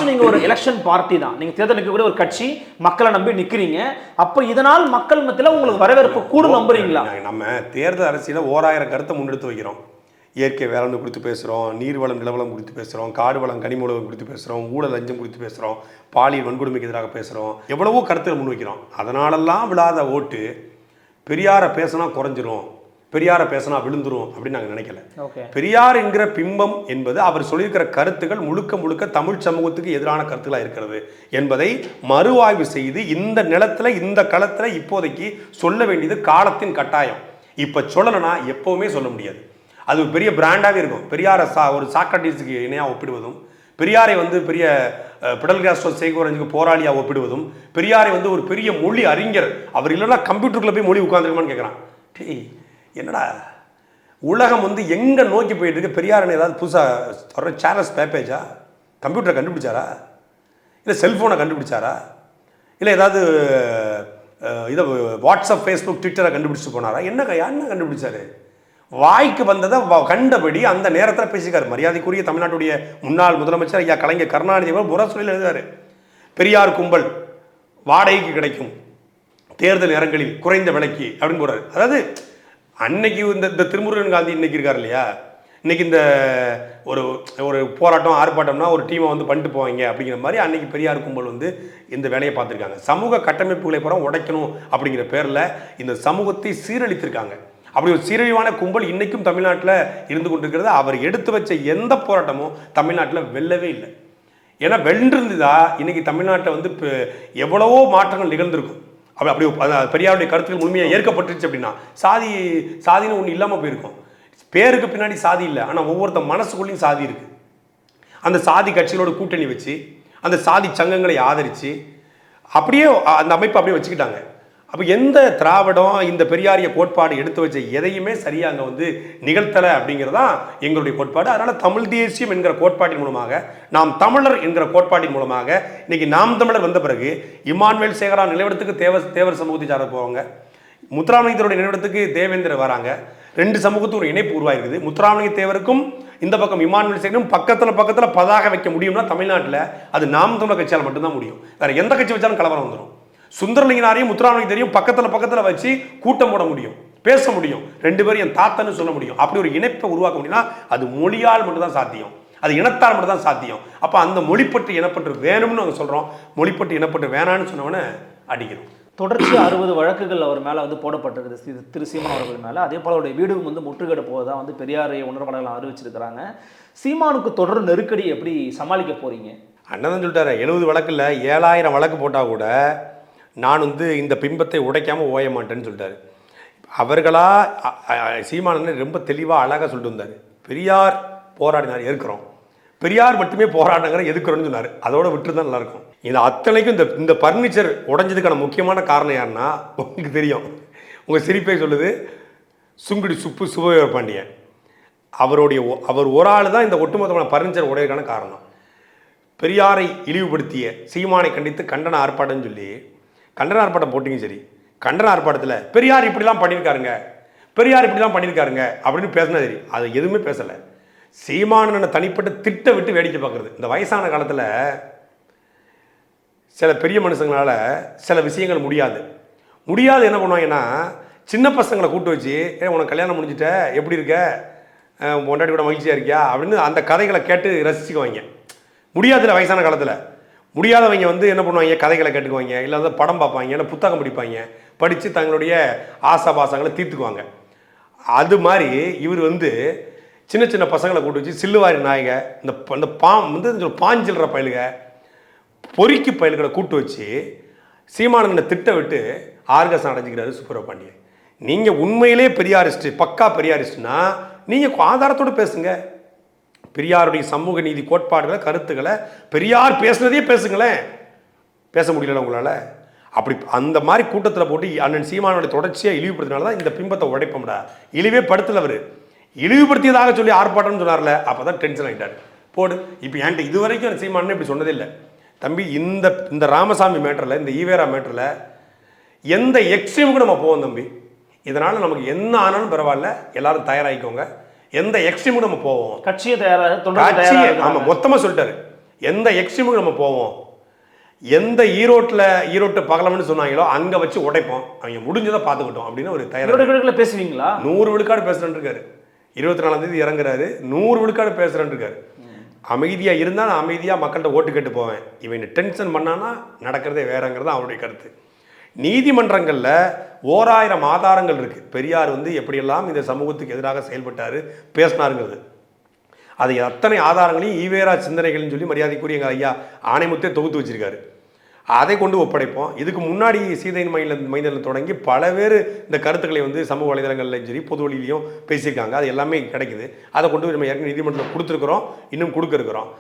நீங்கள் ஒரு எலெக்ஷன் பார்ட்டி தான், நீங்கள் தேர்தல் நிற்கக்கூடிய ஒரு கட்சி, மக்களை நம்பி நிற்கிறீங்க. அப்போ இதனால் மக்கள் மத்தியில் உங்களுக்கு வரவேற்பு கூட நம்புறீங்களா? நம்ம தேர்தல் அரசியல 1000 கருத்தை முன்னெடுத்து வைக்கிறோம். இயற்கை வேளாண்மை குறித்து பேசுகிறோம், நீர்வளம் நிலவளம் குறித்து பேசுகிறோம், காடு வளம் கனிமூலம் குறித்து பேசுகிறோம், ஊழல் லஞ்சம் குறித்து பேசுகிறோம், பாலியல் வன்கொடுமைக்கு எதிராக பேசுகிறோம், எவ்வளவோ கருத்துக்கள் முன்வைக்கிறோம். அதனாலெல்லாம் விழாத ஓட்டு பெரியாரை பேசினா குறைஞ்சிரும், பெரியாரை பேசினா விழுந்துரும் அப்படின்னு நாங்கள் நினைக்கல. பெரியார் என்கிற பிம்பம் என்பது அவர் சொல்லியிருக்கிற கருத்துக்கள் முழுக்க முழுக்க தமிழ் சமூகத்துக்கு எதிரான கருத்துக்களாக இருக்கிறது என்பதை மறுஆய்வு செய்து இந்த நிலத்தில் இந்த களத்தில் இப்போதைக்கு சொல்ல வேண்டியது காலத்தின் கட்டாயம். இப்போ சொல்லலைன்னா எப்போவுமே சொல்ல முடியாது. அது ஒரு பெரிய பிராண்டாகவே இருக்கும். பெரியாரை ஒரு சாக்ரட்டிஸுக்கு இணையாக ஒப்பிடுவதும், பெரியாரை வந்து பெரிய பிடல் காஸ்ட்ரோ சேகோரஞ்சுக்கு போராளியாக ஒப்பிடுவதும், பெரியாரை வந்து ஒரு பெரிய மொழி அறிஞர், அவர் இல்லைன்னா கம்ப்யூட்டருக்குள்ளே போய் மொழி உட்காந்துருக்குமான்னு கேட்குறான். டேய் என்னடா உலகம் வந்து எங்கே நோக்கி போயிட்டு இருக்கு? பெரியார் ஏதாவது புதுசாக சார்லஸ் பேப்பேஜா கம்ப்யூட்டரை கண்டுபிடிச்சாரா, இல்லை செல்ஃபோனை கண்டுபிடிச்சாரா, இல்லை ஏதாவது இதை வாட்ஸ்அப் ஃபேஸ்புக் ட்விட்டரை கண்டுபிடிச்சிட்டு போனாரா? என்ன கண்டுபிடிச்சாரு? வாய்க்கு வந்ததை கண்டபடி அந்த நேரத்தில் பேசிக்கார். மரியாதைக்குரிய தமிழ்நாட்டுடைய முன்னாள் முதலமைச்சர் ஐயா கலைஞர் கருணாநிதி அவர் முரசொலியில் எழுதுவார், பெரியார் கும்பல் வாடகைக்கு கிடைக்கும் தேர்தல் நேரங்களில் குறைந்த விலைக்கு அப்படின்னு போறாரு. அதாவது அன்னைக்கு இந்த திருமுருகன் காந்தி இன்னைக்கு இருக்கார் இல்லையா, இன்னைக்கு இந்த ஒரு ஒரு போராட்டம் ஆர்ப்பாட்டம்னா ஒரு டீமை வந்து பண்ணிட்டு போவாங்க அப்படிங்கிற மாதிரி அன்னைக்கு பெரியார் கும்பல் வந்து இந்த வேலையை பார்த்துருக்காங்க. சமூக கட்டமைப்புகளை பூரா உடைக்கணும் அப்படிங்கிற பேரில் இந்த சமூகத்தை சீரழித்திருக்காங்க. அப்படி ஒரு சீரழிவான கும்பல் இன்னைக்கும் தமிழ்நாட்டில் இருந்து கொண்டிருக்கிறது. அவர் எடுத்து வச்ச எந்த போராட்டமும் தமிழ்நாட்டில் வெல்லவே இல்லை. ஏன்னா வென்றிருந்ததா இன்னைக்கு தமிழ்நாட்டில் வந்து எவ்வளவோ மாற்றங்கள் நிகழ்ந்திருக்கும். அப்படி பெரியாருடைய கருத்துக்கள் முழுமையாக ஏற்கப்பட்டுருச்சு அப்படின்னா சாதின்னு ஒன்று இல்லாமல் போயிருக்கும். பேருக்கு பின்னாடி சாதி இல்லை, ஆனால் ஒவ்வொருத்த மனசுக்குள்ளேயும் சாதி இருக்குது. அந்த சாதி கட்சிகளோட கூட்டணி வச்சு அந்த சாதி சங்கங்களை ஆதரித்து அப்படியே அந்த அமைப்பை அப்படியே வச்சுக்கிட்டாங்க. அப்போ எந்த திராவிடம் இந்த பெரியாரிய கோட்பாடு எடுத்து வச்ச எதையுமே சரியாக அங்கே வந்து நிகழ்த்தலை அப்படிங்கிறதான் எங்களுடைய கோட்பாடு. அதனால் தமிழ் தேசியம் என்கிற கோட்பாட்டின் மூலமாக, நாம் தமிழர் என்கிற கோட்பாட்டின் மூலமாக இன்னைக்கு நாம் தமிழர் வந்த பிறகு இமானுவேல் சேகரா நிலைவடத்துக்கு தேவர் சமூகத்தை சார்ந்த போவாங்க, முத்துராமலிங்கத்தோடைய நிலைவடத்துக்கு தேவேந்திரர் வராங்க. ரெண்டு சமூகத்துக்கு ஒரு இணைப்பு உருவாயிருக்குது. முத்துராமலிங்க தேவருக்கும் இந்த பக்கம் இமானுவேல் சேகரும் பக்கத்தில் பதாக வைக்க முடியும்னா தமிழ்நாட்டில் அது நாம் தமிழர் கட்சியால் மட்டும்தான் முடியும். வேறு எந்த கட்சி வச்சாலும் கலவரம் வந்துடும். சுந்தரலிங்கனாரையும் முத்துராமலிங்கத்தையும் பக்கத்தில் வச்சு கூட்டம் போட முடியும், பேச முடியும், ரெண்டு பேரும் என் தாத்தன்னு சொல்ல முடியும். அப்படி ஒரு இணைப்பை உருவாக்க முடியும்னா அது மொழியால் மட்டும்தான் சாத்தியம், அது இனத்தால் மட்டும்தான் சாத்தியம். அப்போ அந்த மொழிப்பற்று இனப்பற்று வேணும்னு நாங்கள் சொல்கிறோம். மொழிப்பற்று இனப்பற்று வேணான்னு சொன்னவொன்னே அடிக்கிறோம். தொடர்ச்சி 60 வழக்குகள் அவர் மேலே வந்து போடப்பட்டிருக்குது, திரு சீமான் அவர்கள் மேலே. அதே போல் அவருடைய வீடும் வந்து முற்றுகையிட போவதாக வந்து பெரியாரை உணர்வாளர்கள் அறிவிச்சிருக்கிறாங்க. சீமானுக்கு தொடர் நெருக்கடி எப்படி சமாளிக்க போறீங்க? அண்ணன் சொல்லிட்டாரு 70 வழக்கில் 7000 வழக்கு போட்டால் கூட நான் வந்து இந்த பிம்பத்தை உடைக்காமல் ஓய மாட்டேன்னு சொல்லிட்டாரு. அவர்களா சீமானன் ரொம்ப தெளிவாக அழகாக சொல்லிட்டு வந்தார். பெரியார் போராடினார், எதிர்க்கிறோம். பெரியார் மட்டுமே போராடினாங்கிற எதிர்க்கிறோன்னு சொன்னார். அதோட விட்டு தான் நல்லாயிருக்கும். இந்த அத்தனைக்கும் இந்த பர்னிச்சர் உடைஞ்சதுக்கான முக்கியமான காரணம் யாருன்னா உங்களுக்கு தெரியும். உங்கள் சிரிப்பை சொல்லுது சுங்குடி சுபவீர பாண்டியன். அவர் ஒரு ஆள் தான் இந்த ஒட்டுமொத்தமான பர்னிச்சர் உடையதுக்கான காரணம். பெரியாரை இழிவுபடுத்திய சீமானை கண்டித்து கண்டன ஆர்ப்பாட்டம்னு சொல்லி கண்டன ஆர்ப்பாட்டம் போட்டிங்க. சரி, கண்டன ஆர்ப்பாட்டத்தில் பெரியார் இப்படிலாம் பண்ணியிருக்காருங்க, பெரியார் இப்படிலாம் பண்ணியிருக்காருங்க அப்படின்னு பேசினா சரி, அதை எதுவுமே பேசலை. சீமானனை தனிப்பட்ட திட்ட விட்டு வேடிக்கை பார்க்குறது. இந்த வயசான காலத்தில் சில பெரிய மனுஷங்களால் சில விஷயங்கள் முடியாது என்ன பண்ணுவாங்கன்னா, சின்ன பசங்களை கூப்பிட்டு வச்சு உனக்கு கல்யாணம் முடிஞ்சிட்ட, எப்படி இருக்க, பொண்டாட்டி கூட மகிழ்ச்சியாக இருக்கியா அப்படின்னு அந்த கதைகளை கேட்டு ரசிச்சுக்குவாங்க. முடியாதுல்ல வயசான காலத்தில். முடியாதவங்க வந்து என்ன பண்ணுவாங்க, கதைகளை கேட்டுக்குவாங்க, இல்லை வந்து படம் பார்ப்பாங்க, இல்லை புத்தகம் படிப்பாங்க, படித்து தங்களுடைய ஆசாபாசங்களை தீர்த்துக்குவாங்க. அது மாதிரி இவர் வந்து சின்ன சின்ன பசங்களை கூட்டு வச்சு சில்லுவாரி நாயக, இந்த வந்து பாஞ்சில்ற பயலுக, பொறிக்கு பயல்களை கூட்டு வச்சு சீமானனை திட்ட விட்டு ஆர்கசம் அடைஞ்சிக்கிறாரு சுப்பர பாண்டியன். நீங்கள் உண்மையிலே பெரியாரிஸ்ட், பக்கா பெரியாரிஸ்ட்னா நீங்கள் ஆதாரத்தோடு பேசுங்க. பெரியாருடைய சமூக நீதி கோட்பாடுகளை, கருத்துக்களை பெரியார் பேசுனதே பேசுங்களேன். பேச முடியல உங்களால். அப்படி அந்த மாதிரி கூட்டத்தில் போட்டு அண்ணன் சீமானுடைய தொடர்ச்சியாக இழிவுபடுத்தினால தான் இந்த பிம்பத்தை உடைப்போம்டா. இழிவே படுத்தலவர், இழிவுபடுத்தியதாக சொல்லி ஆர்ப்பாட்டம்னு சொன்னார்ல, அப்போ தான் டென்ஷன் ஆகிட்டார். போடு. இப்போ என்கிட்ட இது வரைக்கும் சீமானே இப்படி சொன்னதே இல்லை தம்பி. இந்த ராமசாமி மேட்டரில், இந்த ஈவேரா மேட்டரில் எந்த எக்ஸ்ட்ரீமுக்கும் நம்ம போவோம் தம்பி. இதனால் நமக்கு என்ன ஆனாலும் பரவாயில்ல, எல்லாரும் தயாராகிக்கோங்க. எந்த எக்ஸ்ட்ரீமுக்கு நம்ம போவோம், கட்சியை தயாராக ஆமாம் மொத்தமாக சொல்லிட்டாரு. எந்த எக்ஸ்ட்ரீமுக்கு நம்ம போவோம், எந்த ஈரோட்டு பகலம்னு சொன்னாங்களோ அங்கே வச்சு உடைப்போம், அவங்க முடிஞ்சதை பார்த்துக்கிட்டோம் அப்படின்னு ஒரு தயாராக. பேசுவீங்களா? 100 விழுக்காடு பேசுகிறேன்னு இருக்காரு. 24ஆம் தேதி இறங்குறாரு, 100 விழுக்காடு பேசுகிறேன்னு இருக்காரு. அமைதியாக இருந்தால் நான் அமைதியாக மக்கள்கிட்ட ஓட்டு கேட்டு போவேன், இவன் டென்ஷன் பண்ணான்னா நடக்கிறதே வேறங்கிறது அவருடைய கருத்து. நீதிமன்றங்களில் 1000 ஆதாரங்கள் இருக்குது. பெரியார் வந்து எப்படியெல்லாம் இந்த சமூகத்துக்கு எதிராக செயல்பட்டார் பேசினாருங்கிறது. அது அத்தனை ஆதாரங்களையும் ஈவேரா சிந்தனைகள்னு சொல்லி மரியாதைக்குரிய எங்கள் ஐயா ஆணைமுத்தே தொகுத்து வச்சிருக்காரு. அதை கொண்டு ஒப்படைப்போம். இதுக்கு முன்னாடி சீதையின் மைந்தனில் தொடங்கி பல பேர் இந்த கருத்துக்களை வந்து சமூக வலைதளங்கள்லையும் சரி பொது வழியிலையும் பேசியிருக்காங்க. அது எல்லாமே கிடைக்குது. அதை கொண்டு நம்ம ஏற்கனவே நீதிமன்றத்தில் கொடுத்துருக்குறோம், இன்னும் கொடுக்க இருக்கிறோம்.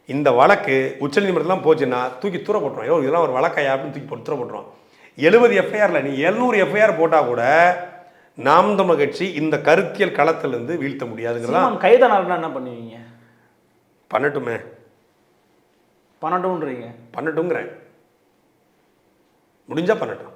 இந்த வழக்கு உச்சநீதிமன்றத்தில் போச்சுன்னா தூக்கி தூர போட்டுரும். இதெல்லாம் ஒரு வழக்காயா அப்படின்னு தூக்கி தூர போட்டுரும். 70 எஃப்ஐஆரில் நீ 700 எஃப்ஐஆர் போட்டால் கூட நாம் தமிழர் கட்சி இந்த கருத்தியல் களத்திலிருந்து வீழ்த்த முடியாதுங்கிறதா. கைதானாருன்னா என்ன பண்ணுவீங்க? பண்ணட்டுமே, பண்ணட்டும்ன்றீங்க. பண்ணட்டுங்கிறேன், முடிஞ்சா பண்ணட்டும்.